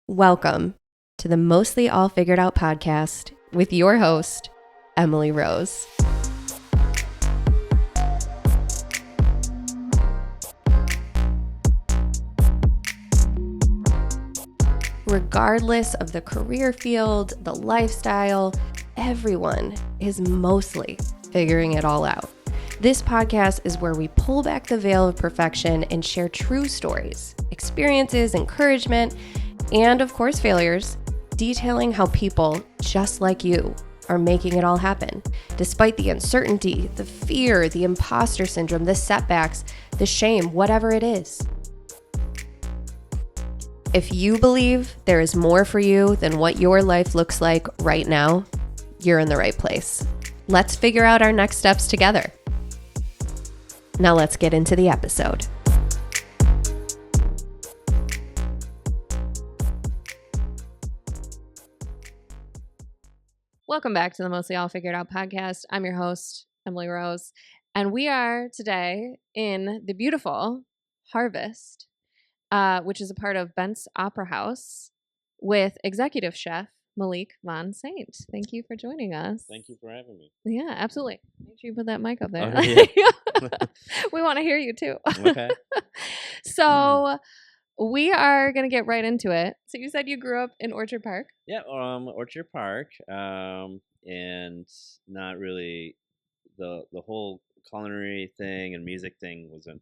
Welcome to the Mostly All Figured Out podcast with your host, Emily Rose. Regardless of the career field, the lifestyle, everyone is mostly figuring it all out. This podcast is where we pull back the veil of perfection and share true stories, experiences, encouragement, and of course failures, detailing how people just like you are making it all happen. Despite the uncertainty, the fear, the imposter syndrome, the setbacks, the shame, whatever it is. If you believe there is more for you than what your life looks like right now, you're in the right place. Let's figure out our next steps together. Now let's get into the episode. Welcome back to the Mostly All Figured Out podcast. I'm your host, Emily Rose, and we are today in the beautiful Harvest, which is a part of Bent's Opera House with executive chef Malik von Saint. Thank you for joining us. Thank you for having me. Yeah, absolutely. Make sure you put that mic up there. Oh, yeah. We want to hear you too. Okay. So we are going to get right into it. So you said you grew up in Orchard Park? Yeah, Orchard Park, and not really the whole culinary thing and music thing wasn't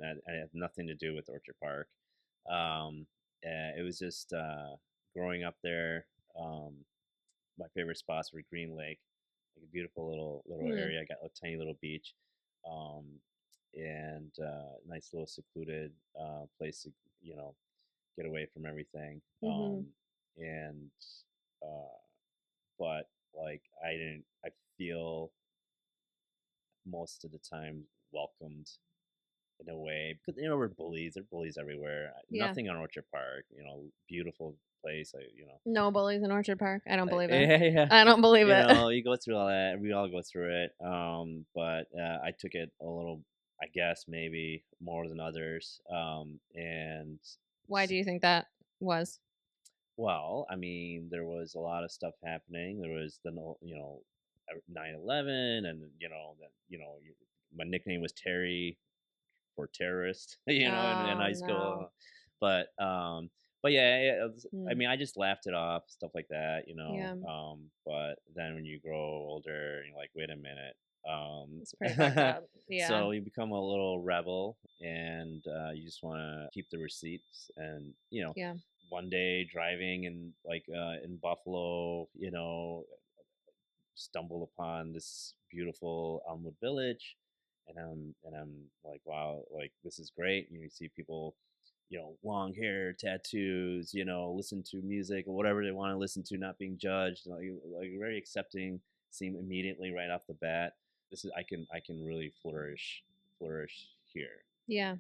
I had nothing to do with Orchard Park. It was just growing up there. My favorite spots were Green Lake, like a beautiful little area. I got a tiny little beach, um, and nice little secluded place to get away from everything. And uh, but like I feel most of the time welcomed in a way because we're bullies. There are bullies everywhere. Yeah. Nothing on Orchard Park. Beautiful place. No bullies in Orchard Park. I don't believe it. Yeah. I don't believe it. You go through all that. We all go through it. But I took it a little, I guess, maybe more than others. And Why do you think that was? well, I mean, there was a lot of stuff happening. There was the 9/11, and my nickname was Terry for terrorist. In high school. No. But yeah, I mean, I just laughed it off, stuff like that. Yeah. But then when you grow older, you're like, wait a minute. It's pretty fucked up. Yeah. So you become a little rebel, and you just want to keep the receipts, and Yeah. one day driving in Buffalo, stumbled upon this beautiful Elmwood Village, and I'm like, wow, like this is great. You see people, long hair, tattoos, listen to music or whatever they want to listen to, not being judged, like very accepting. Seem immediately right off the bat. This is I can really flourish here. Yeah.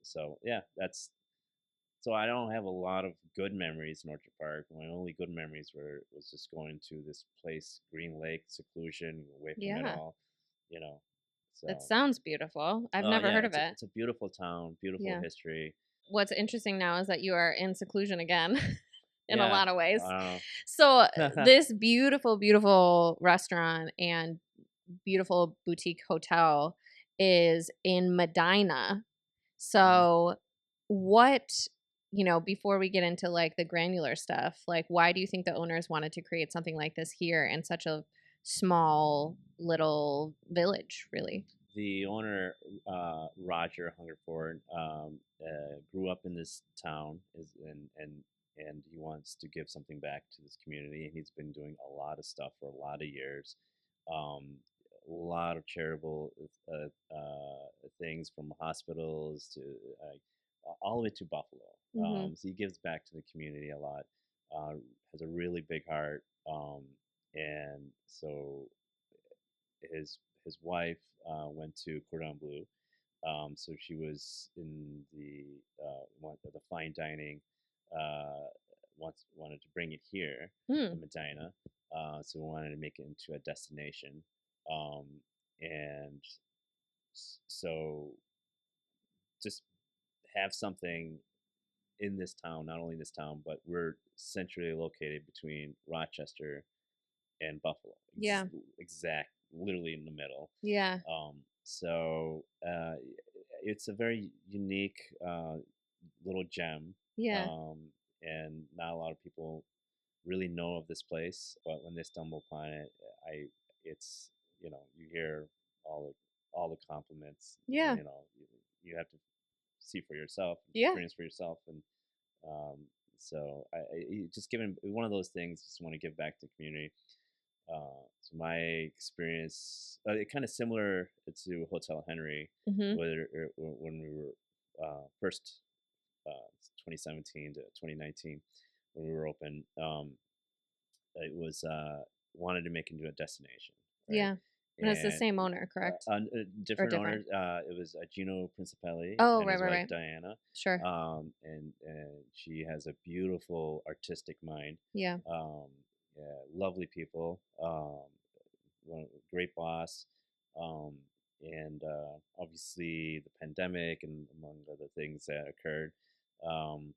So yeah, so I don't have a lot of good memories in Orchard Park. My only good memories was just going to this place, Green Lake, seclusion, away from it all. So It sounds beautiful. I've never heard of it. It's a beautiful town, beautiful history. What's interesting now is that you are in seclusion again in a lot of ways. Wow. So this beautiful, beautiful restaurant and beautiful boutique hotel is in Medina. So what, before we get into like the granular stuff, like why do you think the owners wanted to create something like this here in such a small little village, really? The owner, Roger Hungerford, grew up in this town, and he wants to give something back to this community. And he's been doing a lot of stuff for a lot of years, a lot of charitable things, from hospitals to all the way to Buffalo. So he gives back to the community a lot. Has a really big heart, and so his wife went to Cordon Bleu. So she was in the fine dining. Wanted to bring it here in Medina. So we wanted to make it into a destination. And so just have something in this town, not only this town, but we're centrally located between Rochester and Buffalo, Yeah. exact, literally in the middle. Yeah. So it's a very unique little gem, Yeah. and not a lot of people really know of this place. But when they stumble upon it, it's you hear all the compliments. Yeah. You have to see for yourself, Yeah. experience for yourself, and um, so just giving one of those things. Just want to give back to the community. So my experience, it kind of similar to Hotel Henry, Mm-hmm. where when we were first 2017 to 2019 when we were open. It was wanted to make into a destination, right? Yeah. And it's the And same owner, correct? Or different different? owners. It was Gino Principelli Oh, and right, his right, wife right. Diana, Sure. and she has a beautiful artistic mind. Yeah. Um, yeah, lovely people. Great boss. Um, and obviously the pandemic and among other things that occurred, um,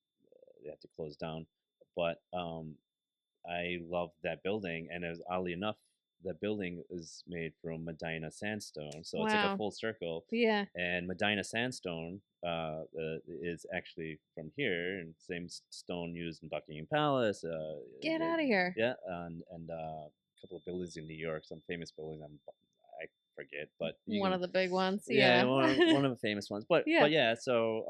they had to close down. But I love that building, and as oddly enough, that building is made from Medina sandstone, so it's like a Wow. full circle. Yeah. And Medina sandstone is actually from here, and same stone used in Buckingham Palace. Get out of here. Yeah, and a couple of buildings in New York, some famous buildings. I forget, but you One can, of the big ones. yeah, Yeah. one of the famous ones. Yeah. But yeah, so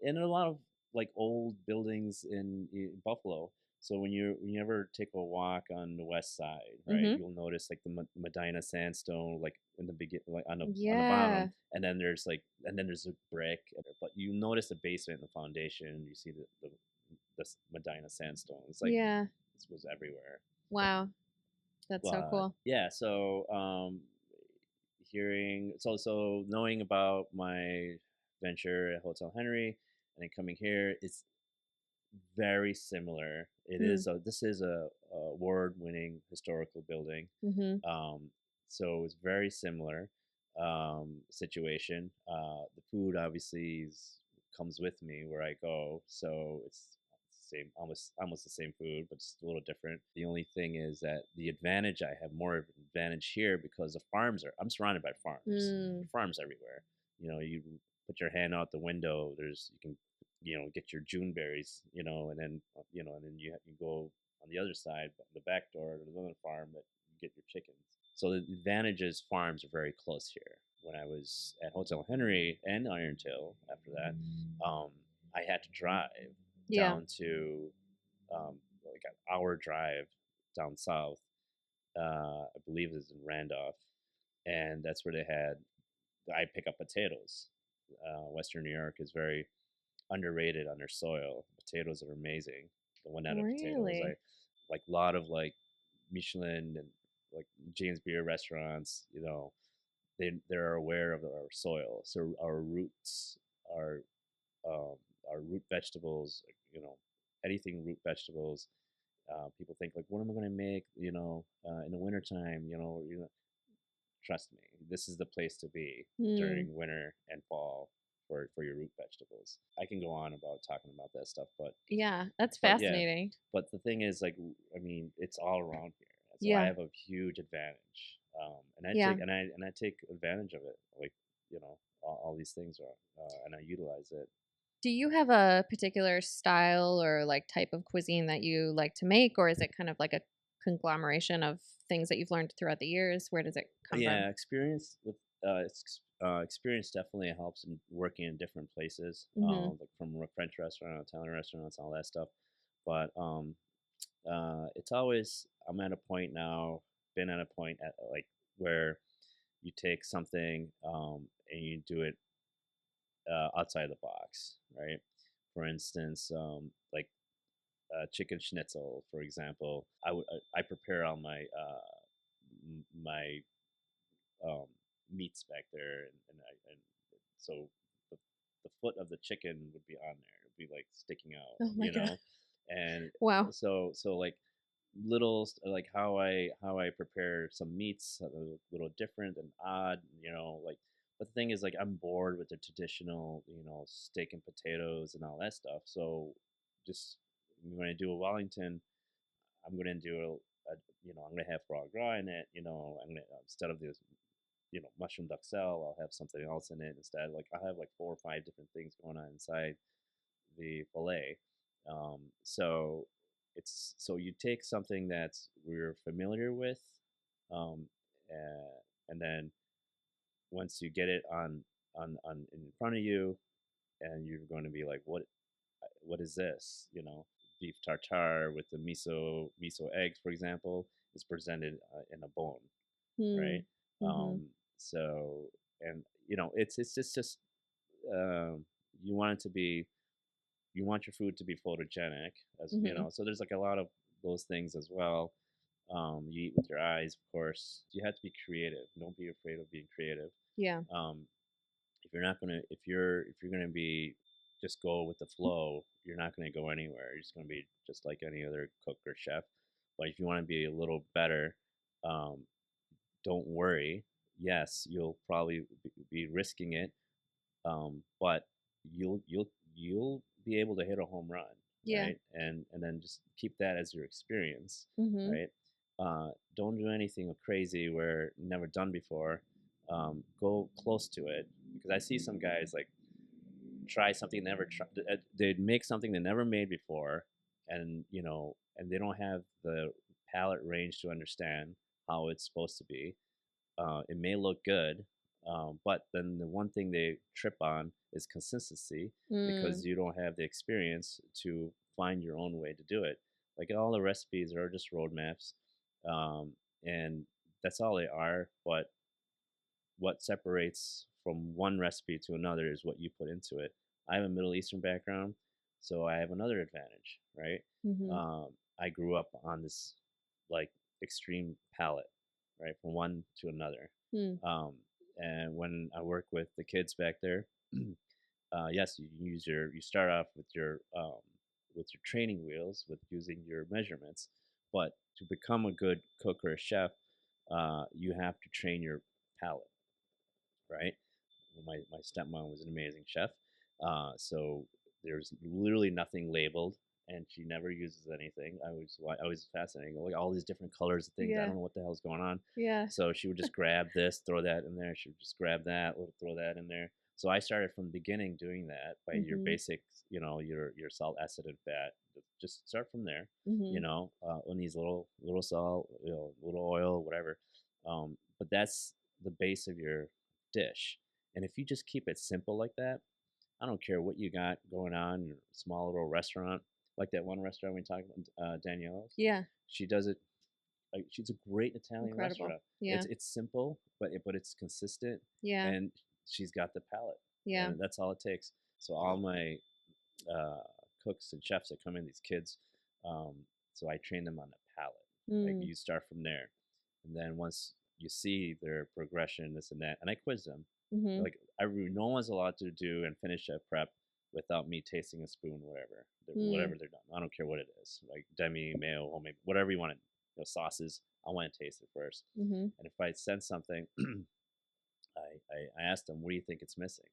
and a lot of like old buildings in Buffalo. So when you ever take a walk on the west side, right, Mm-hmm. you'll notice like the Medina sandstone, like in the begin, like on the Yeah. bottom, and then there's a brick, but you notice the basement and the foundation. You see the Medina sandstone. It's like Yeah. this was everywhere. Wow. That's so But cool. yeah, so knowing about my venture at Hotel Henry and then coming here, it's very similar. Hmm. This is a award-winning historical building, Mm-hmm. um, so it's very similar situation. The food obviously comes with me where I go, so it's same, almost the same food, but just a little different. The only thing is that the advantage I have more of an advantage here because the farms are. I'm surrounded by farms. There Mm. are farms everywhere. You put your hand out the window. You can get your June berries, and then and then you go on the other side, the back door, there's another farm that you get your chickens. So the advantages farms are very close here. When I was at Hotel Henry and Iron Tail after that, I had to drive Yeah. down to like an hour drive down south. I believe it was in Randolph, and that's where I pick up potatoes. Western New York is very underrated on their soil. Potatoes are amazing. The one out of potatoes, I Really? like a lot of like Michelin and like James Beard restaurants. They're aware of our soil, so our roots, our um, our root vegetables. Anything root vegetables. People think like, what am I going to make? In the wintertime. Trust me, this is the place to be Hmm. during winter and fall for your root vegetables. I can go on about talking about that stuff, Yeah. That's yeah, fascinating. but the thing is, like, I mean, it's all around here, so I Yeah. have a huge advantage, and Yeah. I take advantage of it, like all these things are, and I utilize it. Do you have a particular style or like type of cuisine that you like to make, or is it kind of like a conglomeration of things that you've learned throughout the years? Where does it come from? Yeah, experience definitely helps in working in different places, Mm-hmm. like from a French restaurant, Italian restaurants, all that stuff. But it's always I'm at a point now, been at a point at like where you take something and you do it outside the box, right? For instance, like chicken schnitzel, for example. I prepare all my um, meats back there, and so the, the foot of the chicken would be on there. It would be like sticking out, Oh my God. and Wow. so like little like how I prepare some meats a little different and odd, like But the thing is, like, I'm bored with the traditional, steak and potatoes and all that stuff. So just when I do a Wellington, I'm gonna do I'm gonna have foie gras in it. I'm gonna instead of this, mushroom duxelle, I'll have something else in it instead. Like I have like 4 or 5 different things going on inside the fillet. So so you take something that we're familiar with, um, and then once you get it on in front of you, and you're going to be like, what is this? Beef tartare with the miso eggs, for example, is presented in a bone, Hmm. right? Mm-hmm. So and it's just um, you want it to be you want your food to be photogenic, as Mm-hmm. so there's like a lot of those things as well. You eat with your eyes, of course. You have to be creative. Don't be afraid of being creative. Yeah. um, if you're gonna be just go with the flow, you're not gonna go anywhere. You're just gonna be just like any other cook or chef. But if you want to be a little better, um, don't worry. Yes, you'll probably be risking it, but you'll be able to hit a home run, Yeah. right? And then just keep that as your experience, Mm-hmm. right? Don't do anything crazy where never done before. Go close to it, because I see some guys like try something never try. They'd make something they never made before, and they don't have the palate range to understand how it's supposed to be. It may look good, but then the one thing they trip on is consistency, Mm. because you don't have the experience to find your own way to do it. Like all the recipes are just roadmaps, um, and that's all they are. But what separates from one recipe to another is what you put into it. I have a Middle Eastern background, so I have another advantage, right? Mm-hmm. Um, I grew up on this like extreme palate, right, from one to another. Mm. Um, and when I work with the kids back there, yes, you start off with your training wheels with using your measurements, but to become a good cook or a chef, you have to train your palate, right? My stepmom was an amazing chef, so there's literally nothing labeled, and she never uses anything. I was fascinating, like all these different colors of things. I Yeah. don't know what the hell's going on. Yeah. So she would just grab this, throw that in there. She would just grab that, throw that in there. So I started from the beginning doing that by your Mm-hmm. basic, your salt, acid, and fat. Just start from there. Mm-hmm. On these little salt, little oil, whatever. But that's the base of your dish. And if you just keep it simple like that, I don't care what you got going on in your small little restaurant, like that one restaurant we talked about, Danielle's. Yeah. She does it like she's a great Italian Incredible. restaurant. Yeah. It's simple, but it's consistent, Yeah. and she's got the palate, Yeah. and that's all it takes. So all my uh, cooks and chefs that come in, these kids, um, so I train them on the palate. Like Mm. you start from there, and then once you see their progression, this and that, and I quiz them. Mm-hmm. Like no one's allowed to do and finish a prep without me tasting a spoon, Mm. whatever they're done. I don't care what it is, like demi, mayo, homemade, whatever you want. Sauces. I want to taste it first, Mm-hmm. and if I sense something, I ask them, "What do you think it's missing?"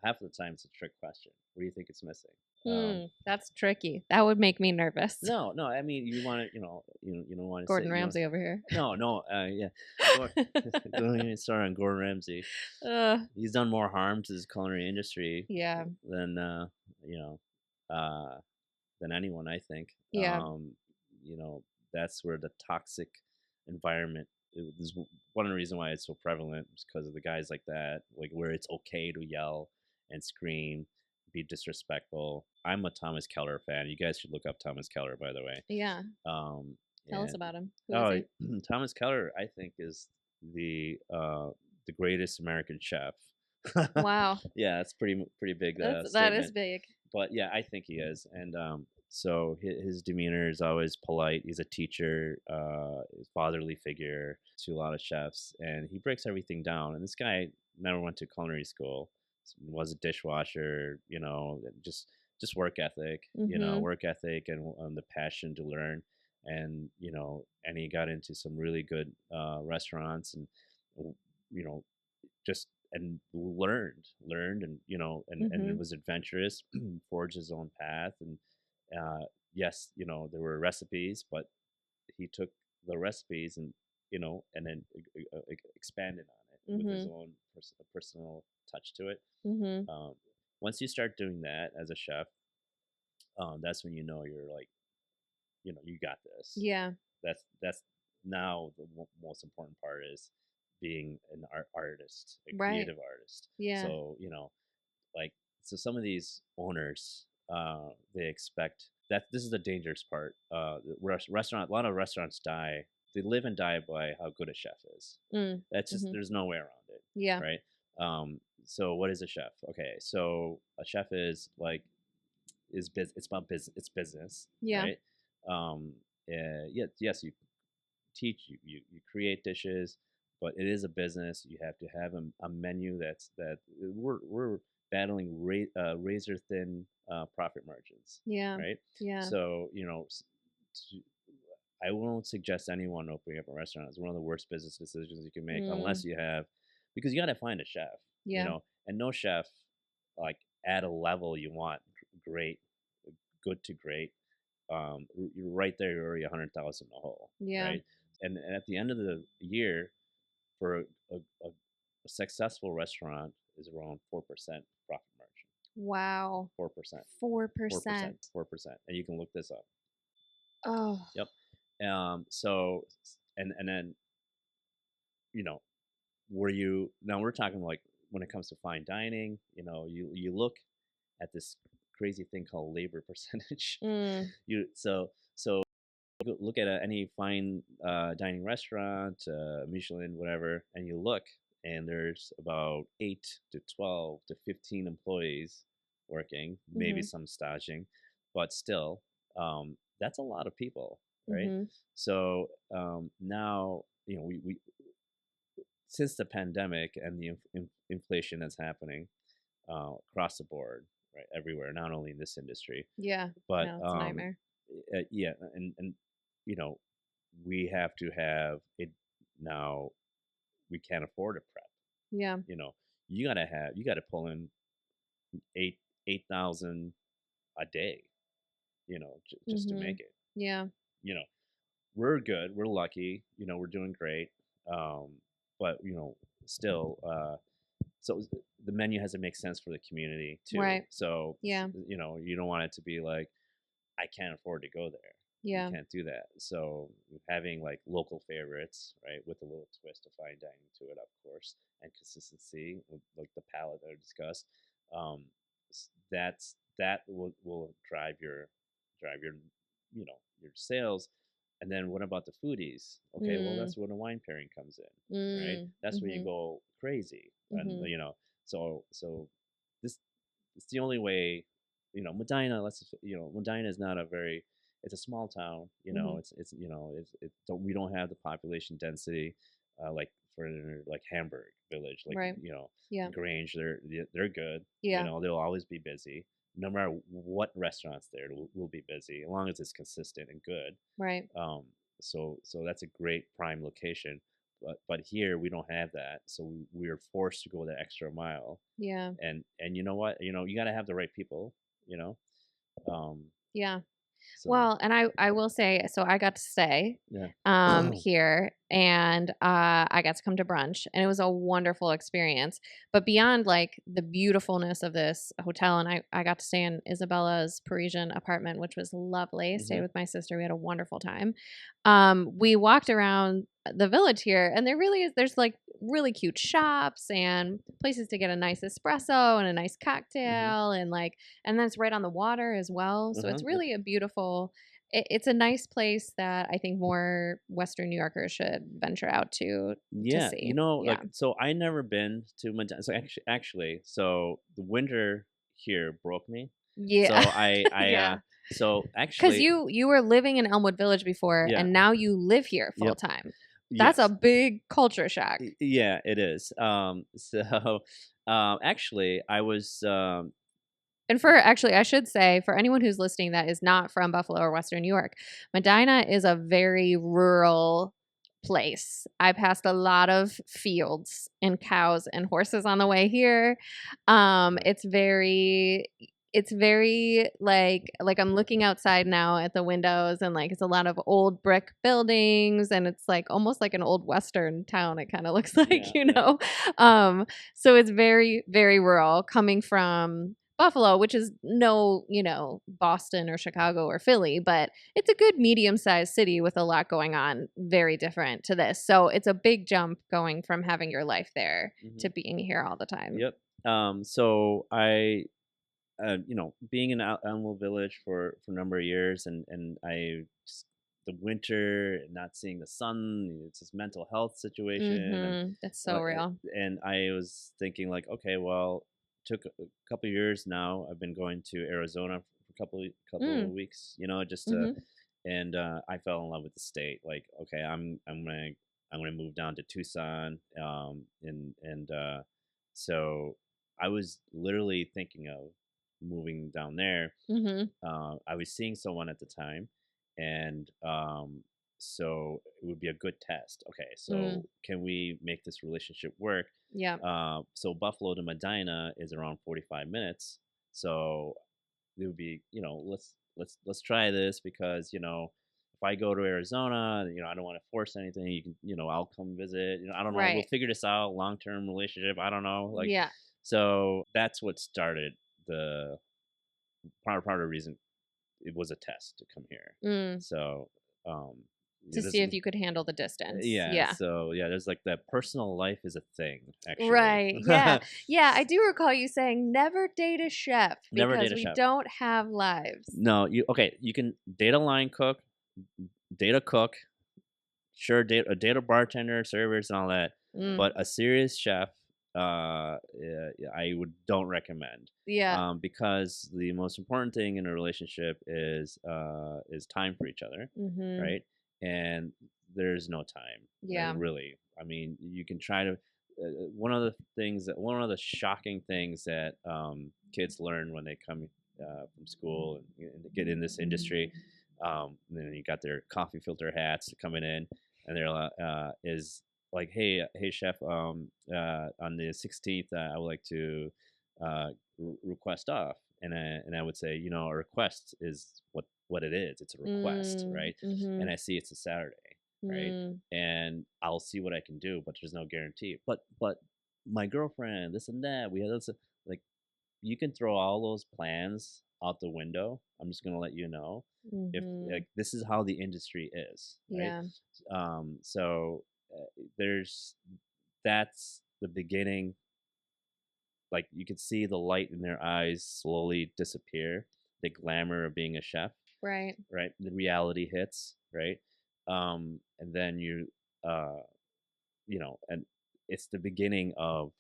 Half of the time, it's a trick question. What do you think it's missing? That's tricky. That would make me nervous. No, no. I mean, you want to, you don't want to say Gordon you want. Ramsay over here. No, no. Yeah. Gordon, don't even start on Gordon Ramsay. uh, He's done more harm to this culinary industry yeah. than you know, uh, than anyone, I think. Yeah. You know, that's where the toxic environment is one of the reasons why it's so prevalent, is because of the guys like that, like where it's okay to yell and scream, be disrespectful. I'm a Thomas Keller fan. You guys should look up Thomas Keller, by the way. Yeah. Um, Tell us and about him. Who is oh, he? Thomas Keller, I think, is the greatest American chef. Wow. Yeah, it's pretty big That is statement. big. But yeah, I think he is, and so his demeanor is always polite. He's a teacher, his fatherly figure to a lot of chefs, and he breaks everything down. And this guy never went to culinary school, was a dishwasher, and just work ethic, Mm-hmm. work ethic and the passion to learn, and he got into some really good restaurants, and you know just and learned, and and it was adventurous, forged his own path, and yes, there were recipes, but he took the recipes and and then expanded on it with his own personal touch to it. Um, Once you start doing that as a chef, that's when you're like, you got this. Yeah. That's now the most important part is being an artist, a Right. creative artist. Yeah. So like some of these owners, they expect that this is the dangerous part. Restaurant, a lot of restaurants die. They live and die by how good a chef is. That's just there's no way around it. Yeah. Right. So what is a chef? Okay, so a chef is like it's about business. It's business. Yeah. Right. Yes, you teach, you create dishes, but it is a business. You have to have a menu that we're battling razor thin profit margins. Yeah. Right. Yeah. So I won't suggest anyone opening up a restaurant. It's one of the worst business decisions you can make unless you have, because you got to find a chef. Yeah. And no chef like at a level you want great, good to great. You're right there. You're already 100,000 in the hole. Yeah. Right. And at the end of the year, for a successful restaurant is around 4% profit margin. Wow. 4%. 4%. 4%. And you can look this up. Oh. Yep. So and then now we're talking like when it comes to fine dining, you look at this crazy thing called labor percentage. So look at any fine dining restaurant, Michelin, whatever, and you look, and there's about 8 to 12 to 15 employees working, maybe some staging, but still, that's a lot of people, right? So now, we since the pandemic and the inflation that's happening across the board, right, everywhere, not only in this industry, Yeah. but No, it's a nightmare. yeah, and we have to have it now. We can't afford a prep. Yeah. You gotta pull in 8,000 a day, just to make it. Yeah. We're good. We're lucky. We're doing great. But still, so the menu has to make sense for the community too. Right. So Yeah. you don't want it to be like, I can't afford to go there. Yeah. You can't do that. So having like local favorites, right, with a little twist of fine dining to it, of course, and consistency, like the palette that I discussed, that will drive your your sales. And then what about the foodies? Okay, well that's where the wine pairing comes in, right? That's where you go crazy, and so this it's the only way. Medina. Medina is not a very. It's a small town. We don't have the population density, like for like Hamburg Village, like Right. Yeah. Grange. They're good. Yeah. They'll always be busy. No matter what restaurants there will be busy, as long as it's consistent and good. Right. So that's a great prime location. But here we don't have that, so we're forced to go the extra mile. Yeah. And you know what? You got to have the right people. Yeah. So, Well, and I will say, so I got to stay yeah. here, and I got to come to brunch, and it was a wonderful experience. But beyond like the beautifulness of this hotel, and I got to stay in Isabella's Parisian apartment, which was lovely. Stayed with my sister. We had a wonderful time. We walked around the village here, and there's like really cute shops and places to get a nice espresso and a nice cocktail, and then it's right on the water as well. So it's really a beautiful. It's a nice place that I think more Western New Yorkers should venture out to see. Like, so I never been to Medina. So actually, so the winter here broke me. Yeah. So I so actually, because you were living in Elmwood Village before, and now you live here full time. That's a big culture shock. Yeah, it is. So actually, I was. And I should say, for anyone who's listening that is not from Buffalo or Western New York, Medina is a very rural place. I passed a lot of fields and cows and horses on the way here. It's very like I'm looking outside now at the windows, and like it's a lot of old brick buildings, and it's like almost like an old western town. It kind of looks like, Yeah, you yeah. know. So it's very, very rural, coming from Buffalo, which is no, Boston or Chicago or Philly, but it's a good medium-sized city with a lot going on, very different to this. So it's a big jump going from having your life there to being here all the time. Yep. So I, being in Alamo Village for a number of years, and the winter, not seeing the sun, it's this mental health situation, and That's so real. and I was thinking like, okay, well, took a couple of years now. I've been going to Arizona for a couple of weeks, just to, and I fell in love with the state. Like, okay, I'm gonna move down to Tucson, and so I was literally thinking of moving down there. I was seeing someone at the time, and so it would be a good test. Okay, so can we make this relationship work? Yeah. So Buffalo to Medina is around 45 minutes. So it would be, let's try this, because if I go to Arizona, I don't want to force anything. You can, I'll come visit. I don't know. We'll Right. figure this out. Long-term relationship. I don't know. Like, Yeah. so that's what started the part of the reason it was a test to come here. So, To see if you could handle the distance. yeah. So yeah, there's like that personal life is a thing, actually. Right. Yeah. Yeah. I do recall you saying never date a chef Never because date a we chef. don't have lives. No, you can date a line cook, date a cook, sure, date a bartender, servers, and all that. But a serious chef, I don't recommend. Yeah. Because the most important thing in a relationship is time for each other, right? And there's no time. Yeah. Really. I mean, you can try to. One of the shocking things that kids learn when they come from school and get in this industry, and then you got their coffee filter hats coming in, and they're is like, hey chef, on the 16th, I would like to request off, and I would say, a request is what it is. It's a request, right? And I see it's a Saturday, right? And I'll see what I can do, but there's no guarantee. But my girlfriend, this and that, we had this, like, you can throw all those plans out the window. I'm just gonna let you know, if like this is how the industry is, right? Yeah. So that's the beginning. Like, you could see the light in their eyes slowly disappear, the glamour of being a chef, Right. right? The reality hits, right? And then and it's the beginning of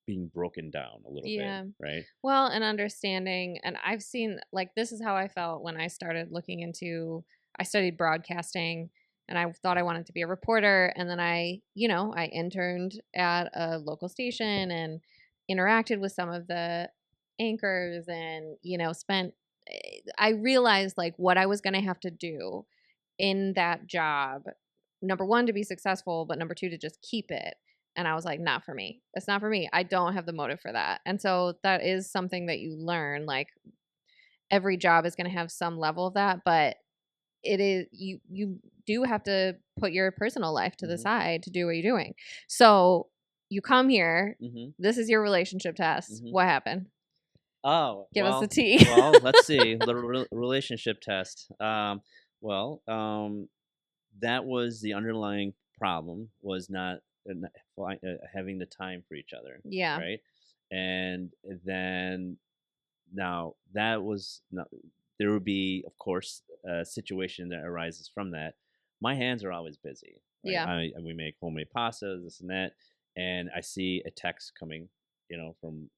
being broken down a little Yeah. bit, right? Well, and understanding, and I've seen, like, this is how I felt when I started looking into, I studied broadcasting, and I thought I wanted to be a reporter, and then I interned at a local station and interacted with some of the anchors, and I realized like what I was going to have to do in that job, number one, to be successful, but number two, to just keep it. And I was like, not for me. It's not for me. I don't have the motive for that. And so that is something that you learn. Like, every job is going to have some level of that, but it is, you do have to put your personal life to the side to do what you're doing. So you come here. This is your relationship test. What happened? Oh, Give us well, the tea. well, let's see. The relationship test. Well, that was the underlying problem, was not having the time for each other. Yeah. Right. And then now that was not, there would be, of course, a situation that arises from that. My hands are always busy. Right? Yeah. We make homemade pastas, this and that, and I see a text coming, from,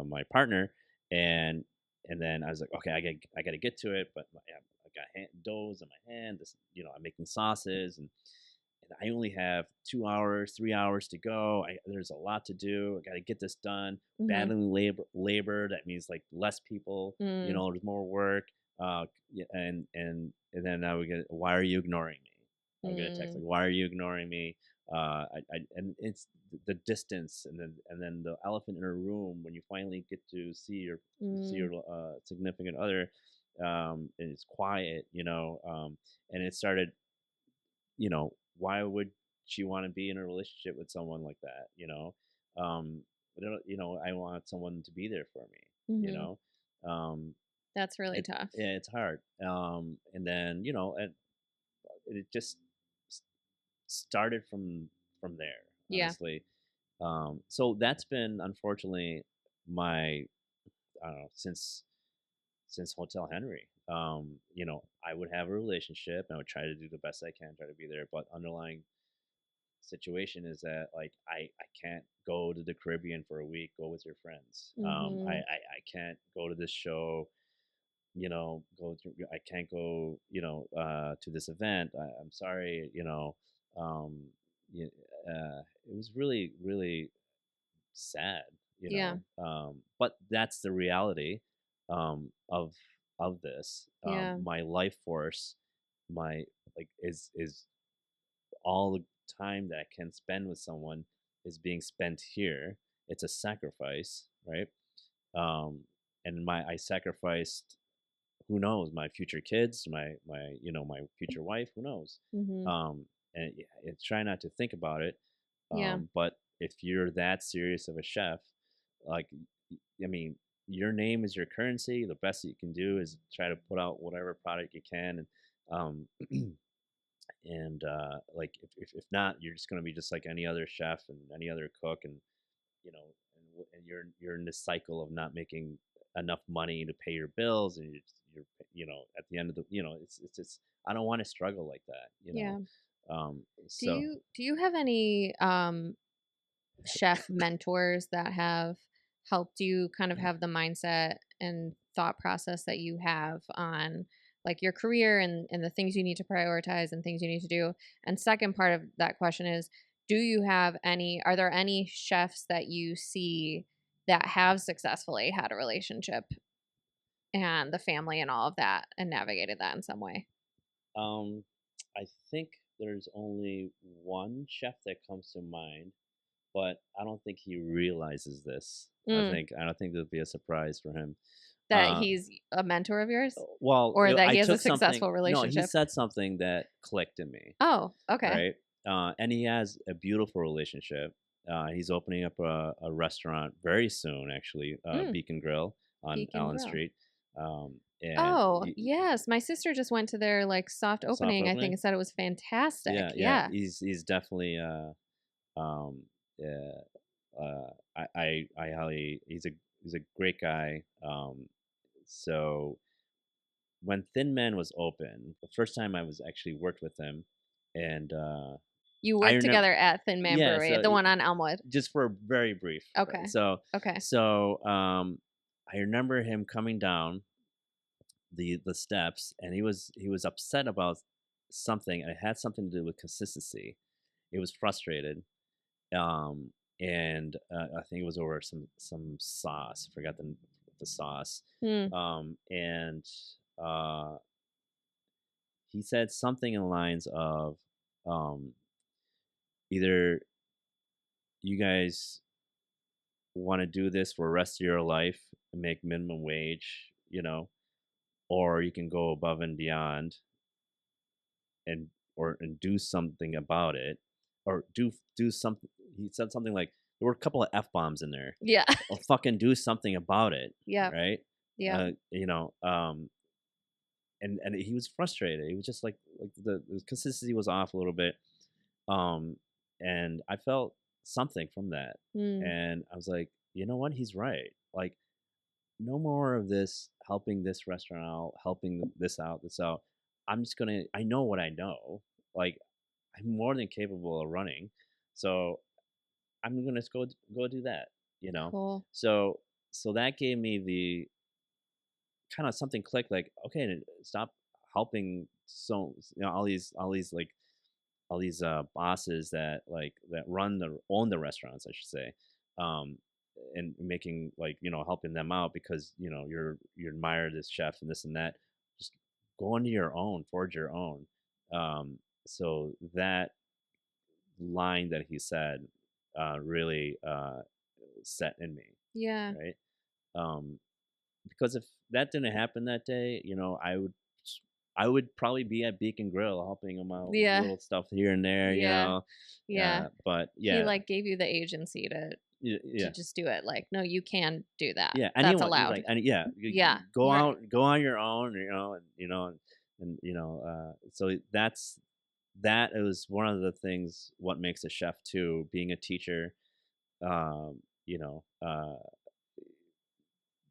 my partner, and then I was like, okay, I got to get to it, but I got doughs in my hand. This, I'm making sauces, and I only have 2 hours, 3 hours to go. There's a lot to do. I got to get this done. Battling labor. That means like less people. Mm. There's more work. And and then I would get, why are you ignoring me? I would get a text Mm. like, why are you ignoring me? And it's the distance, and then the elephant in a room when you finally get to see your Mm. significant other, and it's quiet, and it started, why would she want to be in a relationship with someone like that, um, I want someone to be there for me, you Mhm. know, um, That's really tough. yeah, it's hard, and then and it just s- started from there, Yeah. honestly. So that's been, unfortunately, my, I don't know, since Hotel Henry. I would have a relationship and I would try to do the best I can, try to be there, but underlying situation is that, like, I can't go to the Caribbean for a week, go with your friends. Mhm. I can't go to this show, I can't go, to this event. I'm sorry, um, y- it was really, really sad, Yeah. but that's the reality, of this. Yeah. My life force, my, like, is all the time that I can spend with someone is being spent here. It's a sacrifice, right? Um, and I sacrificed, who knows, my future kids, my future wife, who knows. Mhm. And try not to think about it. Yeah. But if you're that serious of a chef, like, I mean, your name is your currency. The best that you can do is try to put out whatever product you can, and um, like, if not, you're just going to be just like any other chef and any other cook, and and you're in this cycle of not making enough money to pay your bills, and you're at the end of the, it's just, I don't want to struggle like that, Yeah. Do so. you have any chef mentors that have helped you kind of have the mindset and thought process that you have on like your career and the things you need to prioritize and things you need to do? And second part of that question is, are there any chefs that you see that have successfully had a relationship and the family and all of that and navigated that in some way? um I think there's only one chef that comes to mind, but I don't think he realizes this. Mm, I don't think it'll be a surprise for him. that uh he's a mentor of yours well, or that I he has a took something. successful No, he relationship? said something that clicked in me, Oh, okay. right? And he has a beautiful relationship. He's opening up a restaurant very soon, actually, Mm. Beacon Grill on Beacon Allen Grill. Street. And Oh, yes. My sister just went to their like soft soft opening, I think, opening. and said it was fantastic. Yeah, yeah. Yeah. He's definitely, um, yeah. I highly. He's a great guy. So when Thin Man was open, the first time I was actually worked with him, and You I worked remember, together at Thin Man yeah. Brewery, So the one on Elmwood. just for very brief. Okay. Okay. I remember him coming down the steps, and he was upset about something, and it had something to do with consistency. He was frustrated, um, and I think it was over some sauce. I forgot the sauce, Hmm. and uh, he said something in the lines of, um, either you guys want to do this for the rest of your life and make minimum wage, or you can go above and beyond, and do something about it, or do something. He said something like, there were a couple of f bombs in there. Yeah. Or fucking do something about it, Yep. right? Yep. And he was frustrated. He was just like the consistency was off a little bit, um, and I felt something from that, Hmm. and I was like, you know what? He's right. Like, no more of this helping this restaurant out, helping this out. I'm just gonna. I know what I know. Like, I'm more than capable of running, so I'm gonna just go do that. You know. Cool. So that gave me the kind of something click. Like, okay, stop helping. So, all these like all these bosses that own the restaurants, I should say, um, and making, like, helping them out because you admire this chef and this and that. Just go into your own, forge your own. So that line that he said really set in me, Yeah. right? Um, because if that didn't happen that day, I would probably be at Beacon Grill helping him out with Yeah. little stuff here and there, Yeah. Yeah. But He yeah, like gave you the agency to yeah, just do it. Like, no, you can do that. yeah. That's Anyone, allowed. yeah, Yeah. go Right. out, go on your own, so that is one of the things what makes a chef too, being a teacher, um, you know,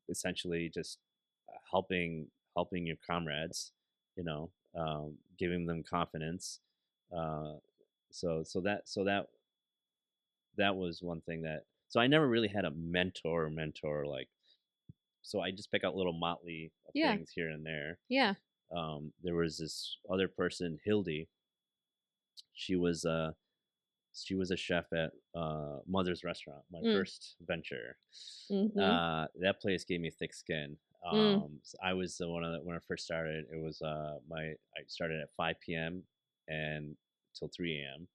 essentially just helping your comrades, giving them confidence. Uh, so that was one thing that. So I never really had a mentor like. So I just pick out little motley of Yeah. things here and there. Yeah. There was this other person, Hildy. She was she was a chef at Mother's Restaurant, my Mm. first venture. Mhm. That place gave me thick skin. Mm. So I was the one of the, when I first started. It was I started at 5 p.m. and till 3 a.m.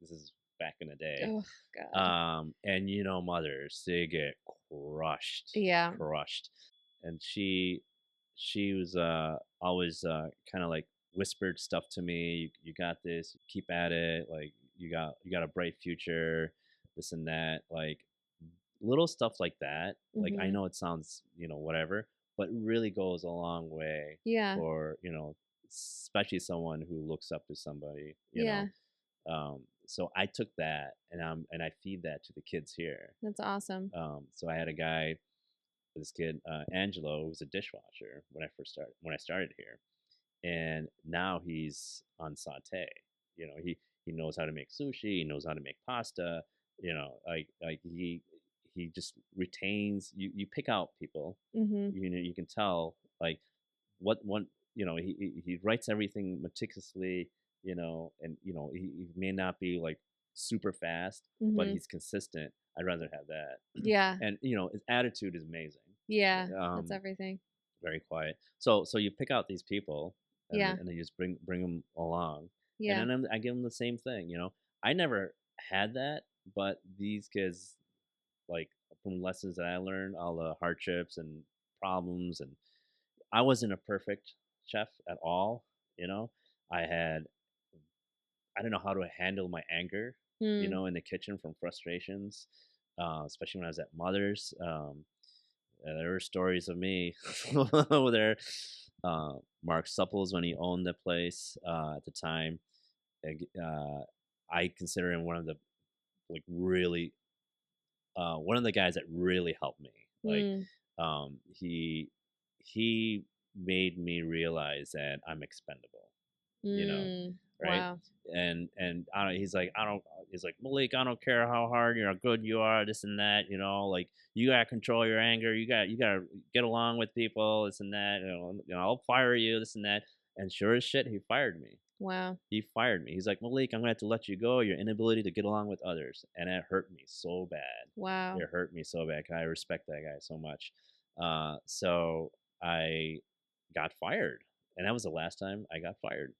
This is back in the day. Oh God. And mothers, they get crushed, Yeah. crushed. And she was always kind of like whispered stuff to me. You got this. Keep at it. Like you got a bright future. This and that. Like little stuff like that. Like I Mhm. know it sounds whatever, but really goes a long way Yeah. for especially someone who looks up to somebody. Yeah. So I took that and I feed that to the kids here. That's awesome. So I had a guy, this kid, Angelo, who was a dishwasher when I started here, and now he's on saute. He knows how to make sushi. He knows how to make pasta. Like he just retains. You pick out people. Mhm. You can tell like what one. He writes everything meticulously. And he may not be like super fast, but Mhm. he's consistent. I'd rather have that. Yeah. And his attitude is amazing. Yeah. That's Um, everything. very quiet. So you pick out these people, Yeah. and then you just bring them along, and Yeah. then I give them the same thing. I never had that, but these kids, like from lessons that I learned, all the hardships and problems, and I wasn't a perfect chef at all. You know, I had I don't know how to handle my anger. Mm. In the kitchen from frustrations, especially when I was at Mother's. There were stories of me over there. Mark Supples, when he owned the place at the time, uh, I consider him one of the like really one of the guys that really helped me. Like Mm. he made me realize that I'm expendable. You know, Mm. right? Wow. And I don't, he's like, I don't, he's like, Malik, I don't care how hard good you are, this and that, like you gotta control your anger, you gotta get along with people, this and that, I'll fire you, this and that. And sure as shit, he fired me. Wow. He fired me. He's like, Malik, I'm gonna have to let you go. Your inability to get along with others, and it hurt me so bad. Wow. It hurt me so bad. 'Cause I respect that guy so much. So I got fired, and that was the last time I got fired.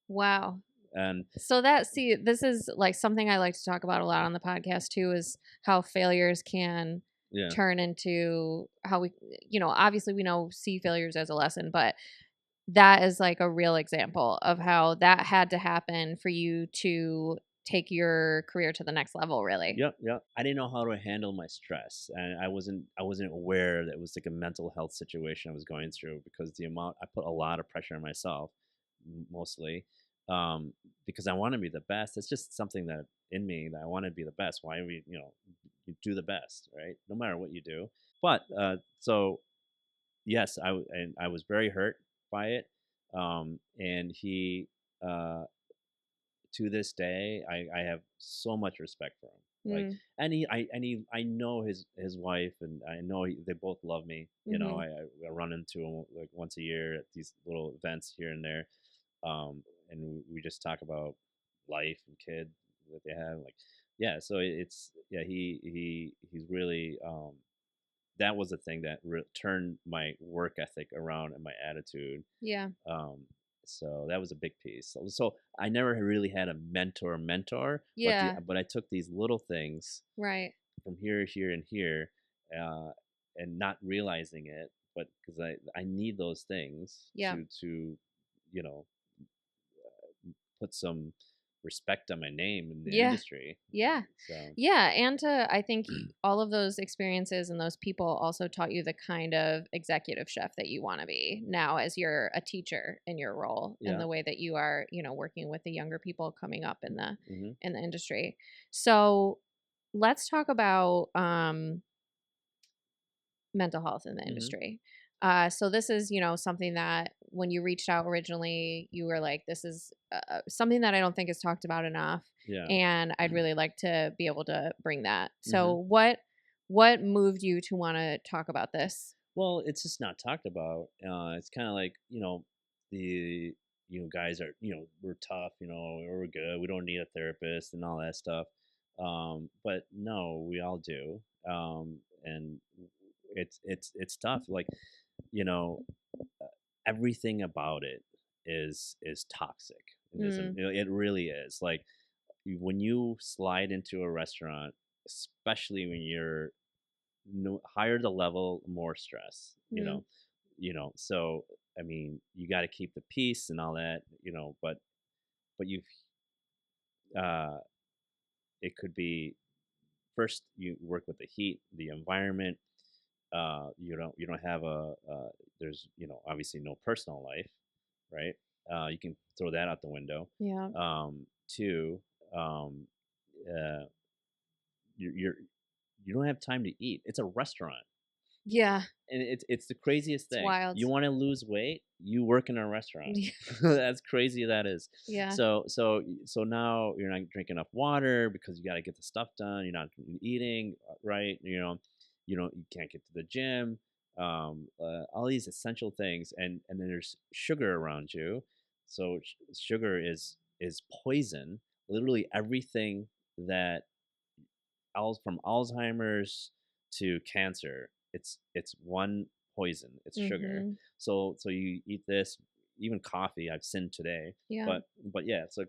Wow. And So this is like something I like to talk about a lot on the podcast too, is how failures can yeah, turn into how obviously we see failures as a lesson, but that is like a real example of how that had to happen for you to take your career to the next level, really. yep, yep. I didn't know how to handle my stress, and I wasn't aware that it was like a mental health situation I was going through because the amount I put a lot of pressure on myself, mostly, um, because I want to be the best. It's just something that in me that I want to be the best. Why we, you do the best, right? No matter what you do. But so yes, and I was very hurt by it, and he. To this day, I have so much respect for him. Like, Mm. I know his wife, and I know they both love me. Mm-hmm. I run into him like once a year at these little events here and there, and we just talk about life and kid that they have. Like, yeah, so it's yeah, he's really that was the thing that turned my work ethic around and my attitude. Yeah. So that was a big piece. So I never really had a mentor, Yeah. but I took these little things Right. from here, and here, uh, and not realizing it, but because I need those things Yeah. to you know put some respect on my name in the Yeah. industry. Yeah. So Yeah. And I think all of those experiences and those people also taught you the kind of executive chef that you want to be now as you're a teacher in your role and yeah. the way that you are, working with the younger people coming up in the Hmm. industry. So let's talk about mental health in the Hmm. industry. So this is, something that when you reached out originally, you were like, this is something that I don't think is talked about enough, Yeah. and I'd really like to be able to bring that. So Hmm. what moved you to want to talk about this? Well, it's just not talked about. It's kind of like the guys are we're tough, we're good, we don't need a therapist and all that stuff. But no, we all do. And it's tough. Like you know, everything about it is toxic. It isn't. Mm, It really is. Like when you slide into a restaurant, especially when you're no higher the level, more stress. mm, So I mean, you got to keep the peace and all that. But you uh, it could be first you work with the heat, the environment. You don't have there's obviously no personal life, right? You can throw that out the window. yeah. Two, um, uh, you're you don't have time to eat. It's a restaurant. Yeah. And it's the craziest It's thing. wild. You want to lose weight, you work in a restaurant. That's crazy. That is. Yeah. So now you're not drinking enough water because you got to get the stuff done. You're not eating right. You can't get to the gym. All these essential things, and then there's sugar around you. So sugar is poison. Literally everything that from Alzheimer's to cancer, it's one poison. It's sugar. Mhm. So you eat this, even coffee. I've sinned today, Yeah. but yeah. So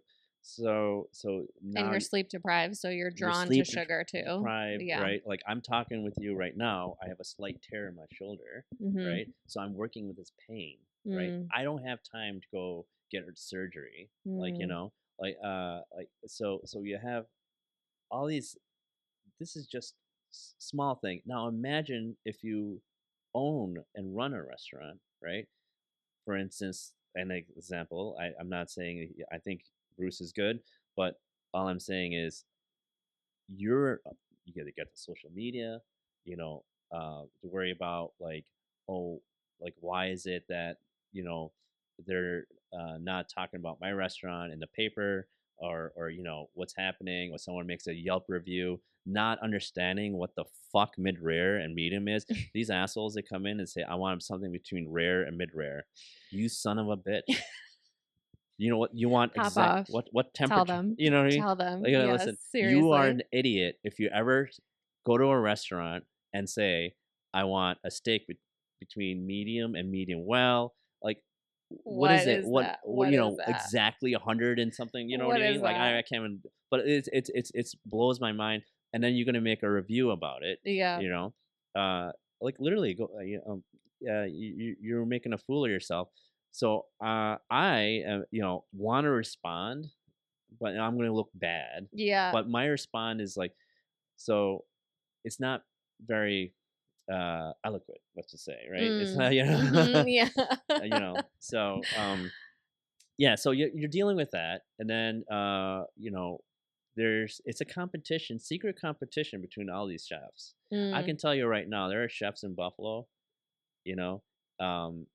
And now you're sleep deprived, so you're you're drawn to sleep sugar too. deprived, Yeah. right? Like I'm talking with you right now. I have a slight tear in my shoulder, Mhm. right? So I'm working with this pain, right? Mm. I don't have time to go get surgery, Mm. so you have all these. This is just small thing. Now imagine if you own and run a restaurant, right? For instance, an example. I'm not saying I think Bruce is good, but all I'm saying is you got to get the social media, to worry about oh, like why is it that you know they're not talking about my restaurant in the paper, or what's happening, or someone makes a Yelp review, not understanding what the fuck mid rare and medium is. These assholes that come in and say I want something between rare and mid rare. You son of a bitch. You know what you want Pop exact off. what Tell temperature, them. you know what I mean? Tell them. Like, Yes, listen, you are seriously. an idiot if you ever go to a restaurant and say, "I want a steak between medium and medium well." Like, what is What it? is that? What is that? Exactly 100 and something. You know what What I is mean? Like, I that? can't even. But it's blows my mind. And then you're gonna make a review about it. Yeah. You know, like literally go. You're making a fool of yourself. So I want to respond, but I'm going to look bad. Yeah. But my respond is like, so it's not very eloquent. Let's just say, right? It's Mm. not, Mhm. Yeah. So yeah. So you're dealing with that, and then it's a competition, secret competition between all these chefs. I Mm. can tell you right now, there are chefs in Buffalo. You know, um,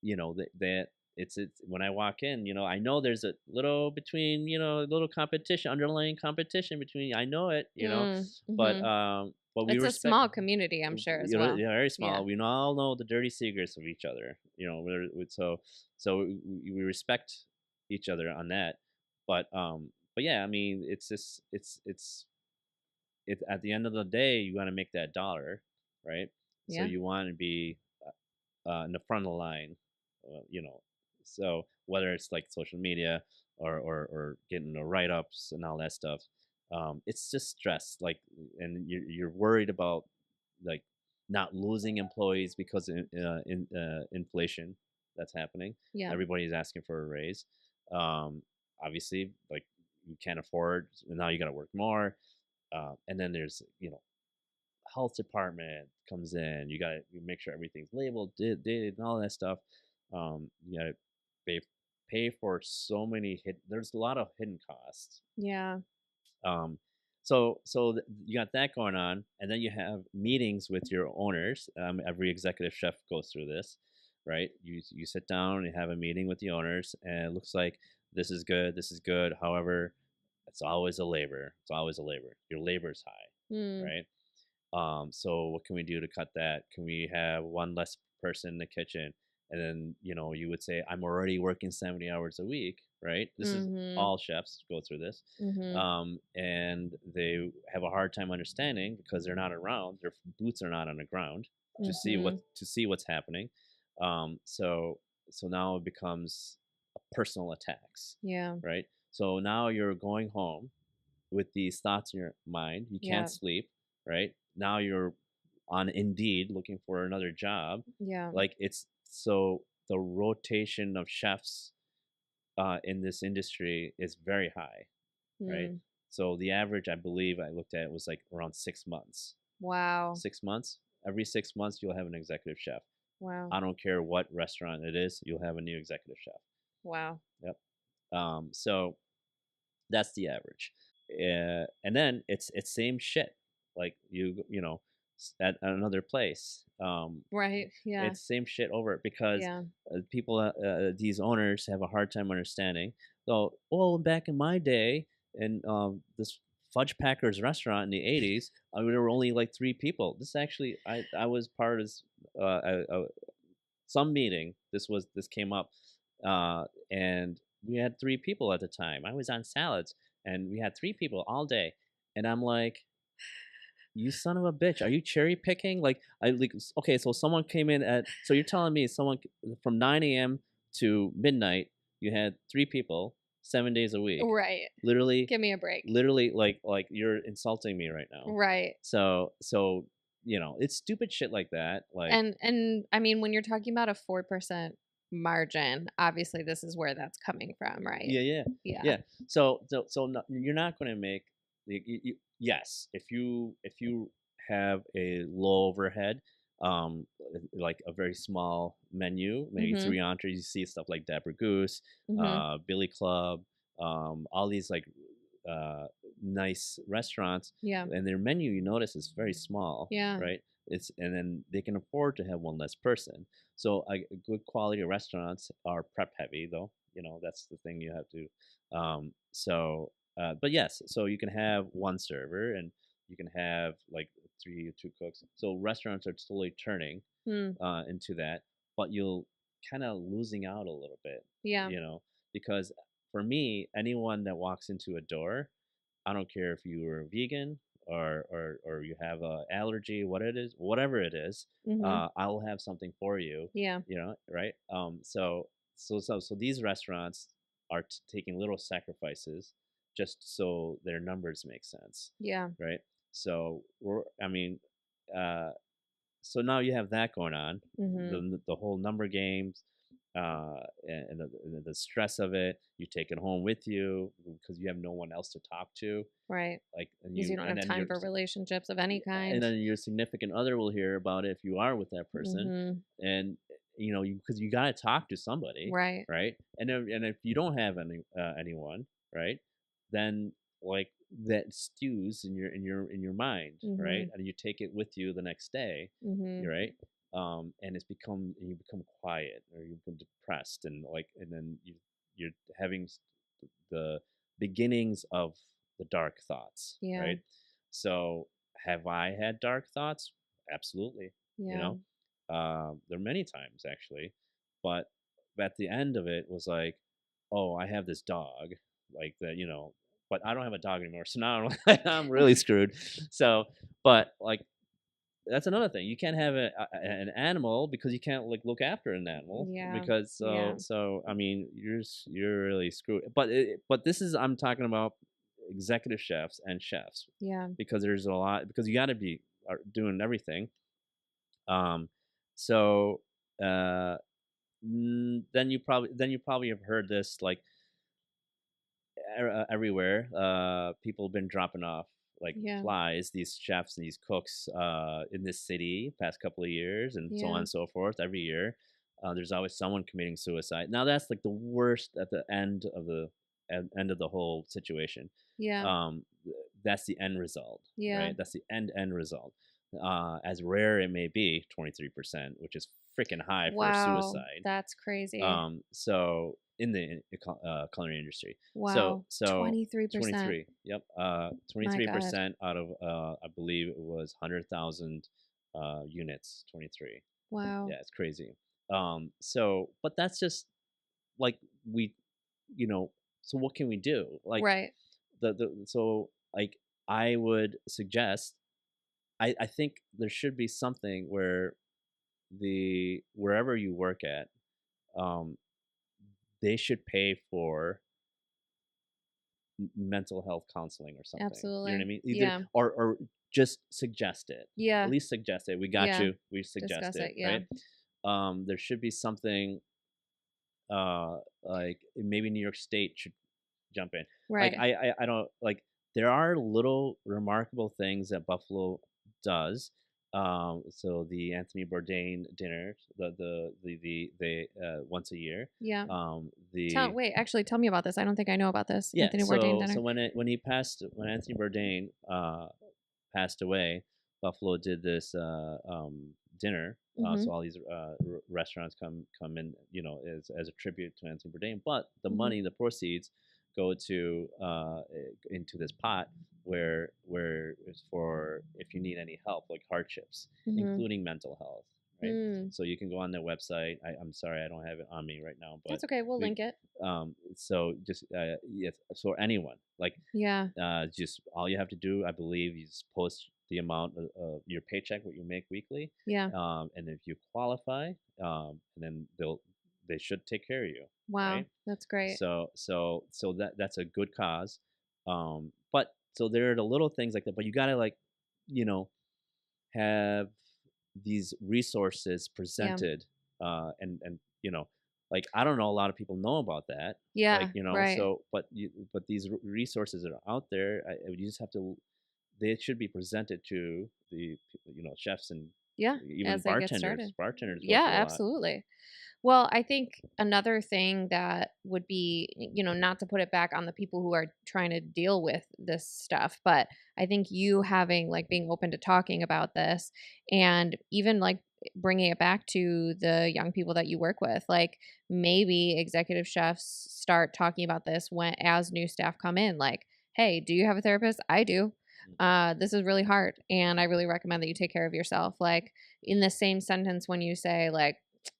that it's when I walk in, I know there's a little between, a little competition, underlying competition between. I know it, Mm. but Mhm. we It's a respect. small community, I'm sure, as well. Yeah, very Yeah. small. We all know the dirty secrets of each other. So we respect each other on that. But yeah, I mean, it's just it's at the end of the day, you got to make that dollar, right? So Yeah. you want to be in the front of the line, you know. So whether it's like social media or getting the write ups and all that stuff, it's just stress. Like, and you're worried about like not losing employees because inflation that's happening. Yeah. Everybody's asking for a raise. Um, Obviously, like you can't afford, and now you got to work more. And then there's health department comes in. You make sure everything's labeled, dated, and all that stuff. You gotta pay pay for so many hit. There's a lot of hidden costs. Yeah. Um, you got that going on, and then you have meetings with your owners. Every executive chef goes through this, right? You sit down and have a meeting with the owners, and it looks like this is good, this is good. However, it's always a labor. It's always a labor. Your labor's high, Mm. right? So what can we do to cut that? Can we have one less person in the kitchen? And then, you would say, I'm already working 70 hours a week, right? This is Mhm. all chefs go through this. Mhm. And they have a hard time understanding because they're not around. Their boots are not on the ground Mhm. to see what's happening. So now it becomes personal attacks, Yeah. right? So now you're going home with these thoughts in your mind. You can't Yeah. sleep, right? Now you're on Indeed looking for another job. Yeah. Like it's so the rotation of chefs in this industry is very high, right? Mm. So the average, I believe, I looked at was like around 6 months. Wow. 6 months. Every 6 months, you'll have an executive chef. Wow. I don't care what restaurant it is, you'll have a new executive chef. Wow. Yep. So that's the average. And then it's same shit. Like at another place. Right. Yeah. It's same shit over because Yeah. people, these owners have a hard time understanding. So, well, back in my day, in this Fudge Packers restaurant in the '80s, there were only like 3 people. This actually, I was part of this, some meeting. This came up, and we had 3 people at the time. I was on salads, and we had 3 people all day, and I'm like, you son of a bitch, are you cherry picking? Like, okay, so someone came in so you're telling me someone from 9 a.m. to midnight, you had 3 people, 7 days a week, Right. literally, Give me a break. literally, like you're insulting me right now. Right. So it's stupid shit like that. Like, And I mean, when you're talking about a 4% margin, obviously this is where that's coming from, right? yeah. Yeah. So no, you're not going to make yes, if you have a low overhead, like a very small menu, maybe Mhm. 3 entrees. You see stuff like Dapper Goose, Mhm. Billy Club, all these like nice restaurants, Yeah. and their menu, you notice, is very small, Yeah. right? And then they can afford to have one less person. So good quality restaurants are prep heavy, though. That's the thing you have to. But yes, so you can have one server and you can have like 2 cooks. So restaurants are slowly turning Hmm. into that, but you'll kind of losing out a little bit, Yeah. because for me, anyone that walks into a door, I don't care if you are vegan or you have a allergy, whatever it is, Mhm. I will have something for you. Yeah. Right? So these restaurants are taking little sacrifices just so their numbers make sense, Yeah. right? So I mean, uh, so now you have that going on, Mhm. the whole number games, and the stress of it. You take it home with you because you have no one else to talk to, Right. like, Because you don't have time for relationships of any and kind. then your significant other will hear about it if you are with that person, Mhm. and because you got to talk to somebody, Right. right? And if you don't have anyone, right, then like that stews in your mind, right, Mhm. and you take it with you the next day, Mhm. you're right. And you become quiet, or you become depressed, and then you're having the beginnings of the dark thoughts, Yeah. right? So have I had dark thoughts? Absolutely. You Yeah. know, there are many times actually, but at the end of it was like, oh, I have this dog, like that, but I don't have a dog anymore, so now I'm really screwed. So, but like that's another thing. You can't have an animal because you can't like look after an animal Yeah. because Yeah. so I mean you're really screwed. But this is I'm talking about executive chefs and chefs Yeah. because there's a lot because you got to be doing everything. Um, so uh, then you probably have heard this like everywhere. People have been dropping off like Yeah. flies, these chefs and these cooks in this city past couple of years, and so on Yeah. and so forth. Every year, there's always someone committing suicide. Now that's like the worst at the end of the whole situation. Yeah. Um, that's the end result, Yeah. right? That's the end result. As rare it may be, 23%, which is freaking high for a Wow. suicide. That's crazy. So in the culinary industry, Wow. so 23%. 23, yep, My God. 23% out of I believe it was 100,000 units. 23, Wow. yeah, it's crazy. So but that's just like we, you know, so what can we do? Like Right. the so like I would suggest I think there should be something where the wherever you work at, um, they should pay for mental health counseling or something. You know what I Absolutely. mean? Either Yeah. or just suggest it. At Yeah. least suggest it. We got Yeah. you. We suggest Discuss it, it. Yeah. right? There should be something like maybe New York State should jump in. Like Right. I don't like there are little remarkable things that Buffalo does. So the Anthony Bourdain dinner, the once a year. Yeah. The Actually, tell me about this. I don't think I know about this. Yeah, Anthony Bourdain so dinner. when Anthony Bourdain passed away, Buffalo did this dinner. Mm-hmm. So all these restaurants come in, you know, as a tribute to Anthony Bourdain. But the Mm-hmm. money, the proceeds, go to into this pot where it's for if you need any help, like hardships, Mm-hmm. including mental health. Right. Mm. So you can go on their website. I'm sorry, I don't have it on me right now, but That's okay. We'll we link it. so just yes, so anyone like Yeah. just all you have to do, I believe, you just post the amount of your paycheck, what you make weekly, Yeah. and if you qualify, and then they should take care of you, Wow. right? That's great. So that's a good cause, but so there are the little things like that, but you gotta like, you know, have these resources Yeah. presented, and you know, like I don't know a lot of people know about that, like Yeah. you know, Right. so but these resources that are out there, you just have to they should be presented to the you know chefs and Yeah. even As they get started. bartenders go Yeah. through a lot. Absolutely. Well, I think another thing that would be, not to put it back on the people who are trying to deal with this stuff, but I think you having like being open to talking about this and even like bringing it back to the young people that you work with, like maybe executive chefs start talking about this when as new staff come in, like, hey, do you have a therapist? I do. This is really hard and I really recommend that you take care of yourself. Like in the same sentence when you say like,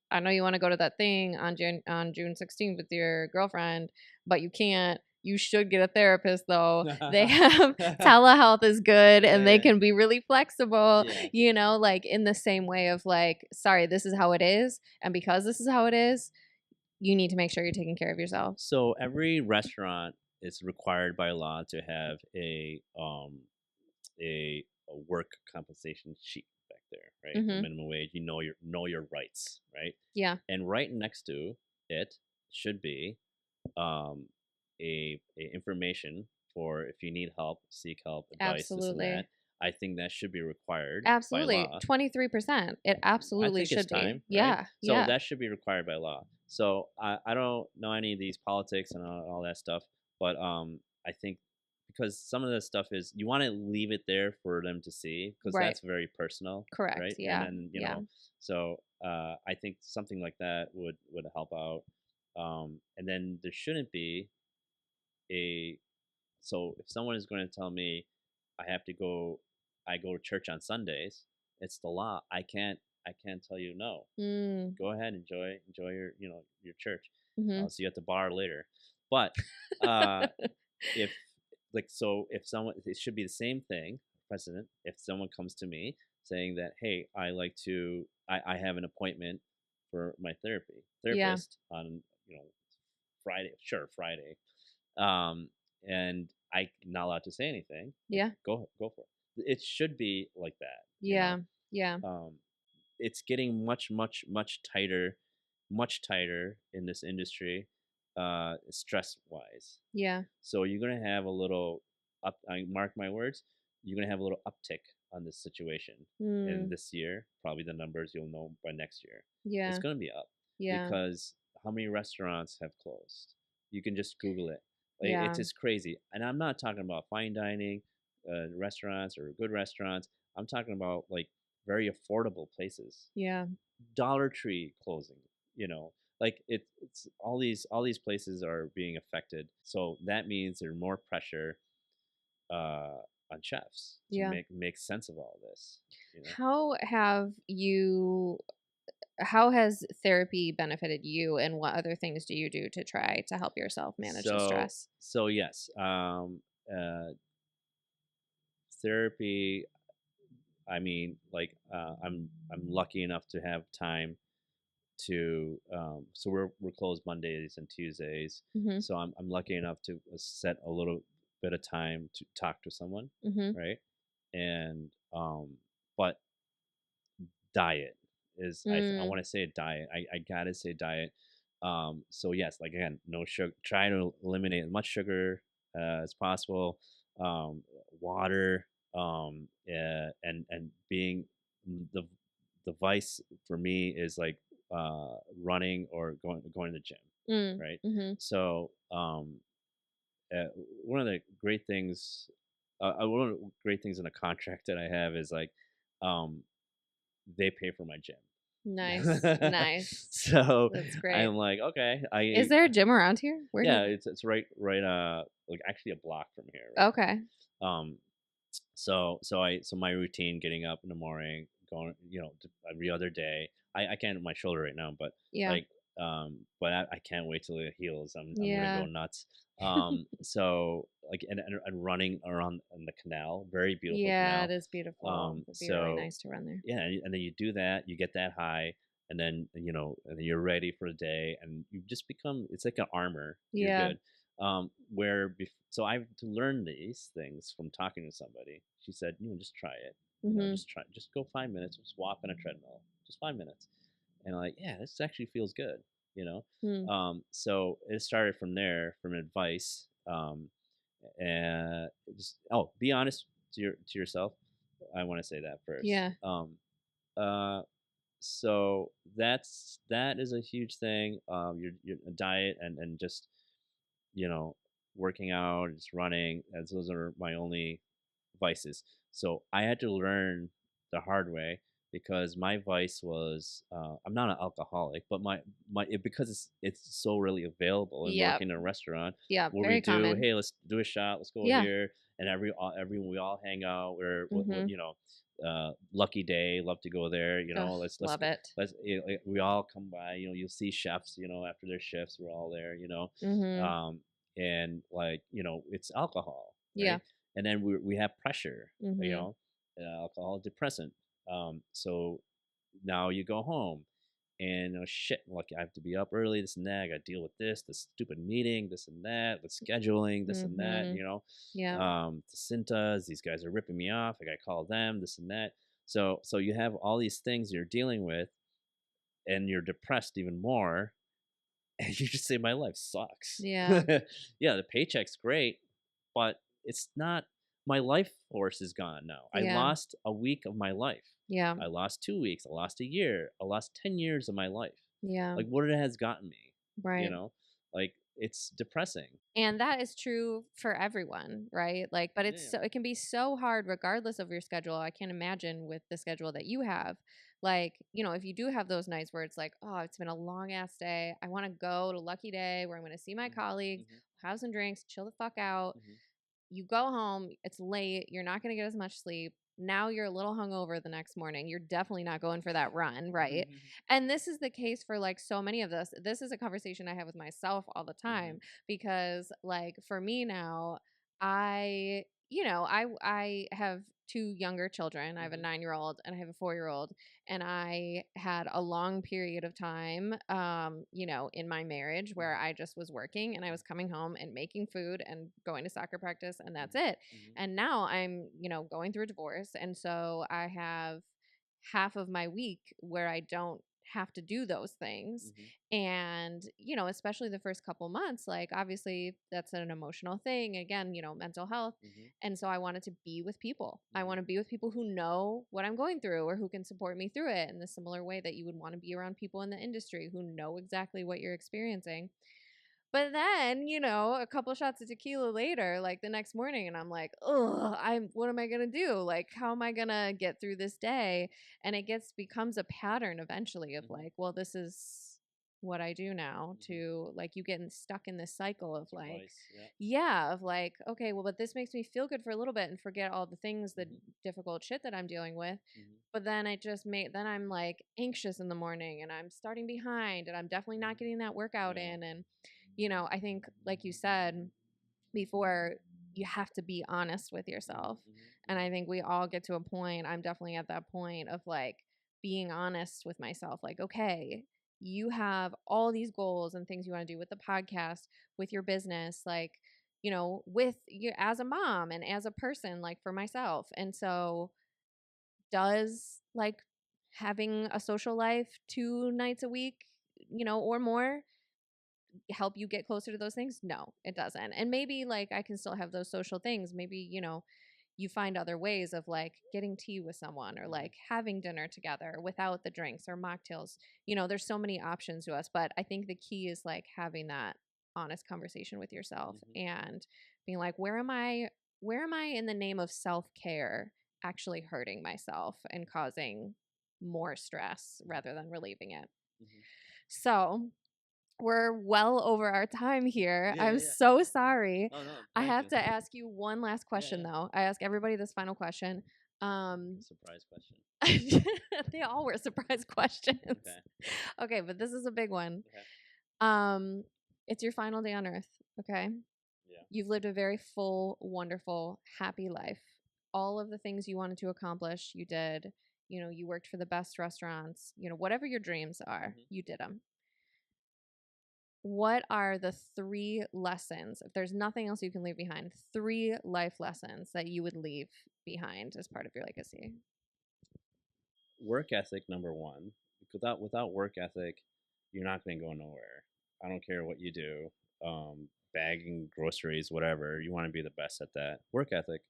I know you want to go to that thing on June 16th with your girlfriend, but you can't. You should get a therapist though. They have telehealth is good and they Yeah, can be really flexible, yeah. like in the same way of like, sorry, this is how it is. And because this is how it is, you need to make sure you're taking care of yourself. So every restaurant is required by law to have a work compensation sheet back there, right? The Mm-hmm. minimum wage. You know your rights, right? Yeah. And right next to it should be um, a information for if you need help, seek help, advice, this and that. Absolutely. I think that should be required by Absolutely. law. 23%. It I absolutely think it's should be. time, right? Yeah. So Yeah. that should be required by law. So I don't know any of these politics and all that stuff, but I think because some of this stuff is you want to leave it there for them to see because Right. that's very personal, Correct. right? Yeah. And then Yeah. so I think something like that would help out. And then there shouldn't be a so if someone is going to tell me I go to church on Sundays, it's the law. I can't tell you no. Mm. Go ahead, enjoy your your church. Mm-hmm. I'll see you at the bar later. But uh, if if someone, it should be the same thing precedent. If someone comes to me saying that, hey, I have an appointment for my Yeah. therapist on, Friday, sure, Friday. Um, and I'm not allowed to say anything. Like, Yeah. go for it. It should be like that. Yeah. Yeah. It's getting much tighter in this industry, stress wise. Yeah. So you're gonna have a little up. I mark my words. You're gonna have a little uptick on this situation in Mm. this year. Probably the numbers you'll know by next year. It's Yeah. gonna be up Yeah. because how many restaurants have closed? You can just Google it. Like, it's Yeah. just crazy. And I'm not talking about fine dining restaurants or good restaurants. I'm talking about like very affordable places. Yeah. Dollar Tree closing. You know, like it's all these places are being affected. So that means there's more pressure on chefs to Yeah. make sense of all this. You know. How have you how has therapy benefited you, and what other things do you do to try to help yourself manage the So stress? so yes, uh, therapy. I mean, like I'm lucky enough to have time to so we're closed Mondays and Tuesdays. Mhm. So I'm lucky enough to set a little bit of time to talk to someone, Mhm. right? And but diet is I Mm. want to say diet. I gotta say diet. So yes, like again, no sugar. Try to eliminate as much sugar as possible. Um, water. And being the vice for me is like running or going to the gym, Mm. right? Mhm. So uh, one of the great things, one of the great things in a contract that I have is like um, they pay for my Nice. gym. Nice. So That's great. I'm like, okay, Is there a gym around here? Where do yeah, you it's right like actually a block from here, right? Okay. Um, so my routine, getting up in the morning, going, every other day. I can't do my shoulder right now, but Yeah. like but I can't wait till it heals. I'm gonna go Yeah. nuts. So like and running around in the canal, very beautiful Yeah, it canal. is beautiful. It'd be really So nice to run there. yeah, and then you do that, you get that high, and then and then you're ready for the day, and you just become, it's like an armor. You're Yeah. good. So I've to learn these things from talking to somebody. She said, just try it. Mhm. Just go 5 minutes, just walk on a treadmill, just 5 minutes, and I'm like, yeah, this actually feels good. You know. Mm. So it started from there, from advice. And just be honest to yourself. I want to say that first. Yeah. Uh, so that is a huge thing. Your diet and just you know working out, just running. As those are my only vices. So I had to learn the hard way because my vice was I'm not an alcoholic, but because it's so really available and Yeah. working in a restaurant Yeah. where we Very do, common. hey, let's do a shot, let's go Yeah. here, and everyone, we all hang out. We're Mhm. lucky day, love to go there. Ugh, Let's love go, it. we all come by. You'll see chefs. After their shifts, we're all there. Mhm. Um, and like it's alcohol, Yeah. right? And then we have pressure, Mhm. alcohol depressant. So now you go home and shit, like I have to be up early, this and that. I got to deal with this stupid meeting, this and that, the scheduling, this and that. Mhm. Yeah. The Cintas, these guys are ripping me off. I got to call them, this and that. So you have all these things you're dealing with, and you're depressed even more, and you just say my life sucks. Yeah. Yeah, the paycheck's great, but it's not. My life force is gone now. I Yeah. lost a week of my life. Yeah. I lost 2 weeks. I lost a year. I lost 10 years of my life. Yeah. Like, what it has gotten me. You Right. know, like, it's depressing. And that is true for everyone, right? Like, but Yeah. it can be so hard regardless of your schedule. I can't imagine with the schedule that you have. Like, if you do have those nights where it's like, oh, it's been a long ass day. I want to go to Lucky Day where I'm going to see my colleagues, Mhm. have some drinks, chill the fuck out. Mhm. You go home, it's late, you're not going to get as much sleep. Now you're a little hungover the next morning. You're definitely not going for that run, right? Mhm. And this is the case for like so many of us. This is a conversation I have with myself all the time because like for me now, I have two younger children. I have a Mhm. 9-year-old and I have a 4-year-old, and I had a long period of time, in my marriage where Mhm. I just was working and I was coming home and making food and going to soccer practice, and that's Mhm. it. Mhm. And now I'm, going through a divorce, and so I have half of my week where I don't have to do those things. Mhm. And, especially the first couple months, like obviously that's an emotional thing. Again, mental health. Mhm. And so I wanted to be with people. I Mhm. want to be with people who know what I'm going through or who can support me through it in the similar way that you would want to be around people in the industry who know exactly what you're experiencing. But then, a couple shots of tequila later, like the next morning, and I'm like, oh, what am I gonna do? Like, how am I gonna get through this day? And it becomes a pattern eventually of Mhm. like, well, this is what I do now, Mhm. to like you getting stuck in this cycle of It's your like, vice. Yeah. yeah, of like, okay, well, but this makes me feel good for a little bit and forget all the things, the Mhm. difficult shit that I'm dealing with. Mhm. But then then I'm like anxious in the morning and I'm starting behind and I'm definitely not Mhm. getting that workout Yeah. in. And I think, like you said before, you have to be honest with Mhm. yourself. Mhm. And I Mhm. think we all get to a point, I'm definitely at that point of like being honest with myself. Like, okay, you have all these goals and things you want to do with the podcast, with your business, like, with you as a mom and as a person, like for myself. And so, does like having a social life 2 nights a week, or more, help you get closer to those things? No, it doesn't. And maybe like I can still have those social things. Maybe, you find other ways of like getting tea with someone or Mhm. like having dinner together without the drinks or mocktails. There's so many options to us, but I think the key is like having that honest conversation with yourself Mhm. and being like, where am I in the name of self-care actually hurting myself and causing more stress rather than relieving it? Mhm. So, we're well over our time here. Yeah. I'm Yeah. Yeah. so sorry. Oh no. I Thank have you. to ask you one last Yeah. question Yeah. though. I ask everybody this final question. A surprise question. They all were surprise questions. Okay. Okay, but this is a big one. Okay. Um, it's your final day on earth, okay? Yeah. You've lived a very full, wonderful, happy life. All of the things you wanted to accomplish, you did. You worked for the best restaurants. Whatever your dreams are, Mhm. you did them. What are the 3 lessons, if there's nothing else you can leave behind, 3 life lessons that you would leave behind as part of your legacy? Work ethic number one. Without work ethic, you're not going to go nowhere. I don't care what you do. Bagging groceries, whatever. You want to be the best at that. Work ethic.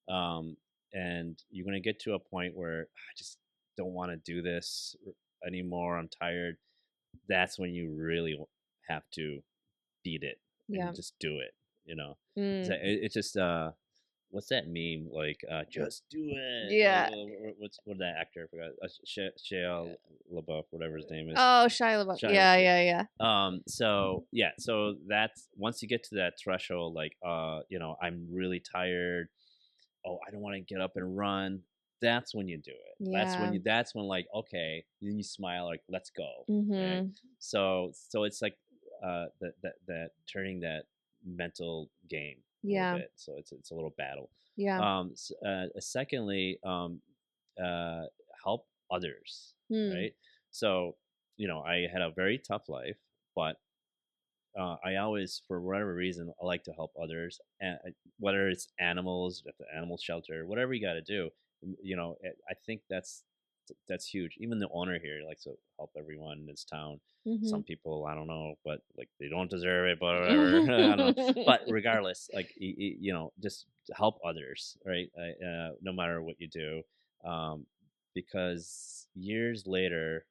Um, and you're going to get to a point where I just don't want to do this anymore. I'm tired. That's when you really have to beat it and Yeah. just do it. You know, Mm, it's just what's that meme like? Just do it. yeah. What that actor? I forgot. Shia LaBeouf, whatever his name is. Oh, Shia LaBeouf. Shia, Yeah, yeah. yeah, yeah. So yeah, so that's once you get to that threshold, like I'm really tired. Oh, I don't want to get up and run. That's when you do it. Yeah. That's when like okay, then you smile like let's go. Right. Mhm. So it's like that turning that mental game a little Yeah. bit. So it's a little battle. Yeah. Secondly, uh, help others. Hmm. Right. So I had a very tough life, but I always, for whatever reason, I like to help others, and whether it's animals at the animal shelter, whatever you got to do. I think that's huge. Even the owner here likes to help everyone in this town. Mhm. Some people, I don't know, but like they don't deserve it, but whatever. I don't know. But regardless, like just to help others, right? No matter what you do, um, because years later,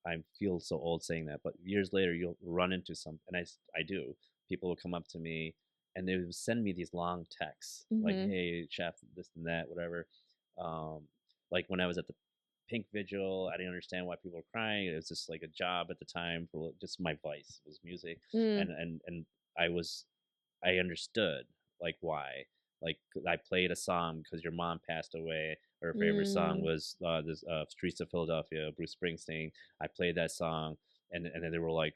I feel so old saying that, but years later you'll run into some, and I do. People will come up to me, and they would send me these long texts like, Mhm. "Hey, chef, this and that, whatever." Like when I was at the Pink Vigil, I didn't understand why people were crying. It was just like a job at the time for just my vice was music, Mm. and I was I understood like why. Like I played a song because your mom passed away. Her favorite song Mm. was this "Streets of Philadelphia," Bruce Springsteen. I played that song, and then they were like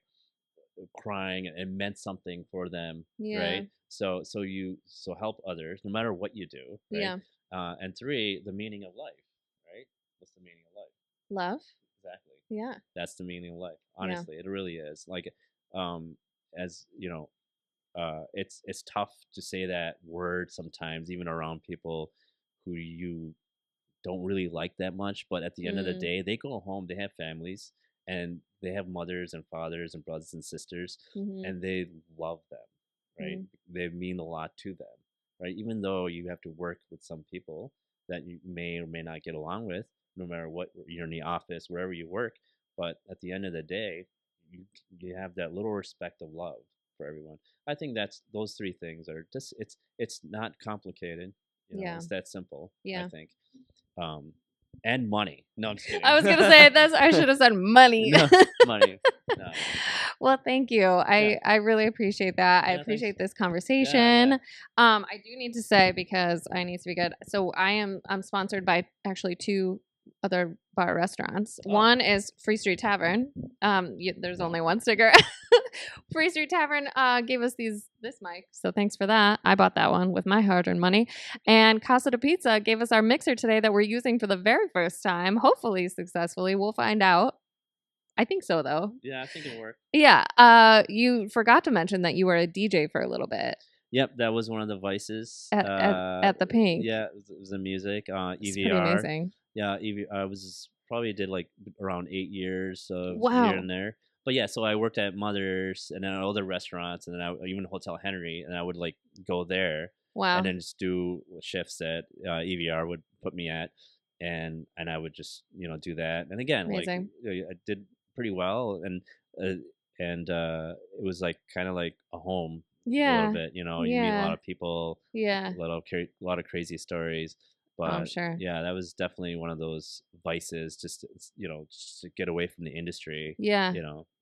crying, and it meant something for them, Yeah. right? So help others, no matter what you do, right? Yeah. And 3, the meaning of life, right? What's the meaning of life? Love. Exactly. Yeah. That's the meaning of life. Yeah. Honestly, it really is. Like, as you know, it's tough to say that word sometimes, even around people who you don't really like that much. But at the end of the Mm. day, they go home, they have families, and they have mothers and fathers and brothers and sisters, Mhm. and they love them, right? They mean a lot to them, right? Even though you have to work with some people that you may or may not get along with, no matter what, you're in the office, wherever you work. But at the end of the day, you you have that little respect of love for everyone. I think that's those 3 things are just it's not complicated. Yeah. It's that simple. I Yeah. think. Um, and money. No, I'm just kidding. I was gonna say this. I should have said money. No, money. No. Well, thank you. I really appreciate that. I Yeah, thanks. appreciate this Yeah, conversation. yeah. I do need to say, because I need to be good. So I'm sponsored by actually 2 other bar restaurants. Oh. One is Free Street Tavern. There's only one sticker. Free Street Tavern gave us this mic, so thanks for that. I bought that one with my hard-earned money. And Casa de Pizza gave us our mixer today that we're using for the very first time, hopefully successfully. We'll find out. I think so, though. Yeah, I think it'll work. Yeah. You forgot to mention that you were a DJ for a little bit. Yep, that was one of the vices. At the Pink. Yeah, it was the music. It's pretty EVR. amazing. Yeah, I was probably did like around 8 years of Wow. here and there. But yeah, so I worked at Mother's and then other restaurants, and then even Hotel Henry, and I would like go there Wow. and then just do shifts that EVR would put me at, and I would just do that. And again, Amazing. like I did pretty well, and it was like kind of like a home. Yeah. A little bit, you meet a lot of people. Yeah. A lot of crazy stories. But I'm sure. yeah, that was definitely one of those vices, just to get away from the industry. Yeah.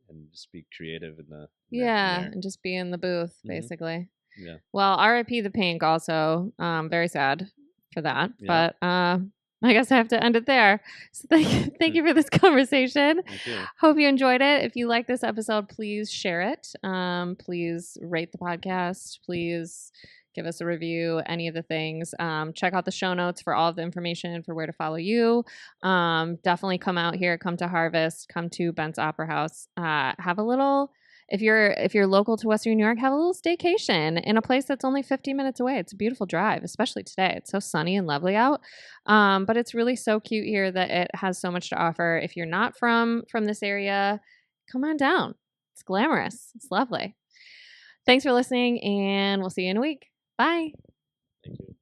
And just be creative in the and just be in the booth, Mhm. basically. Yeah. Well, R.I.P. the Pink also. Very sad for that. Yeah. But I guess I have to end it there. So thank you for this conversation. Thank you. Hope you enjoyed it. If you like this episode, please share it. Please rate the podcast. Please give us a review, any of the things. Check out the show notes for all of the information for where to follow you. Definitely come out here, come to Harvest, come to Bent's Opera House. Have a little, if you're local to Western New York, have a little staycation in a place that's only 50 minutes away. It's a beautiful drive, especially today. It's so sunny and lovely out. But it's really so cute here that it has so much to offer. If you're not from this area, come on down. It's glamorous. It's lovely. Thanks for listening, and we'll see you in a week. Bye. Thank you.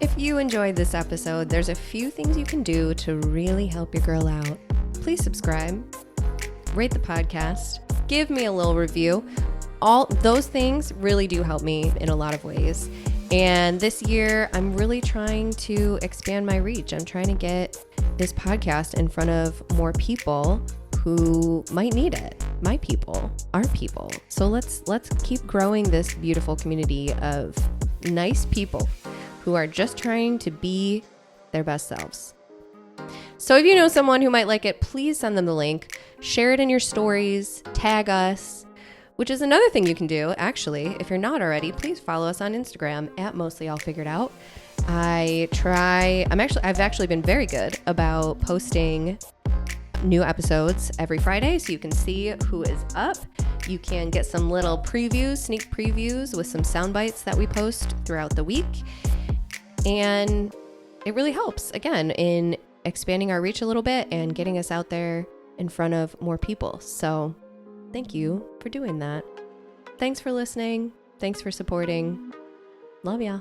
If you enjoyed this episode, there's a few things you can do to really help your girl out. Please subscribe, rate the podcast, give me a little review. All those things really do help me in a lot of ways. And this year, I'm really trying to expand my reach. I'm trying to get this podcast in front of more people who might need it. My people, our people. So let's keep growing this beautiful community of nice people who are just trying to be their best selves. So if you know someone who might like it, please send them the link, share it in your stories, tag us, which is another thing you can do, actually. If you're not already, please follow us on Instagram at Mostly All Figured Out. I've actually been very good about posting new episodes every Friday, so you can see who is up. You can get some little previews, sneak previews with some sound bites that we post throughout the week. And it really helps, again, in expanding our reach a little bit and getting us out there in front of more people. So thank you for doing that. Thanks for listening. Thanks for supporting. Love ya.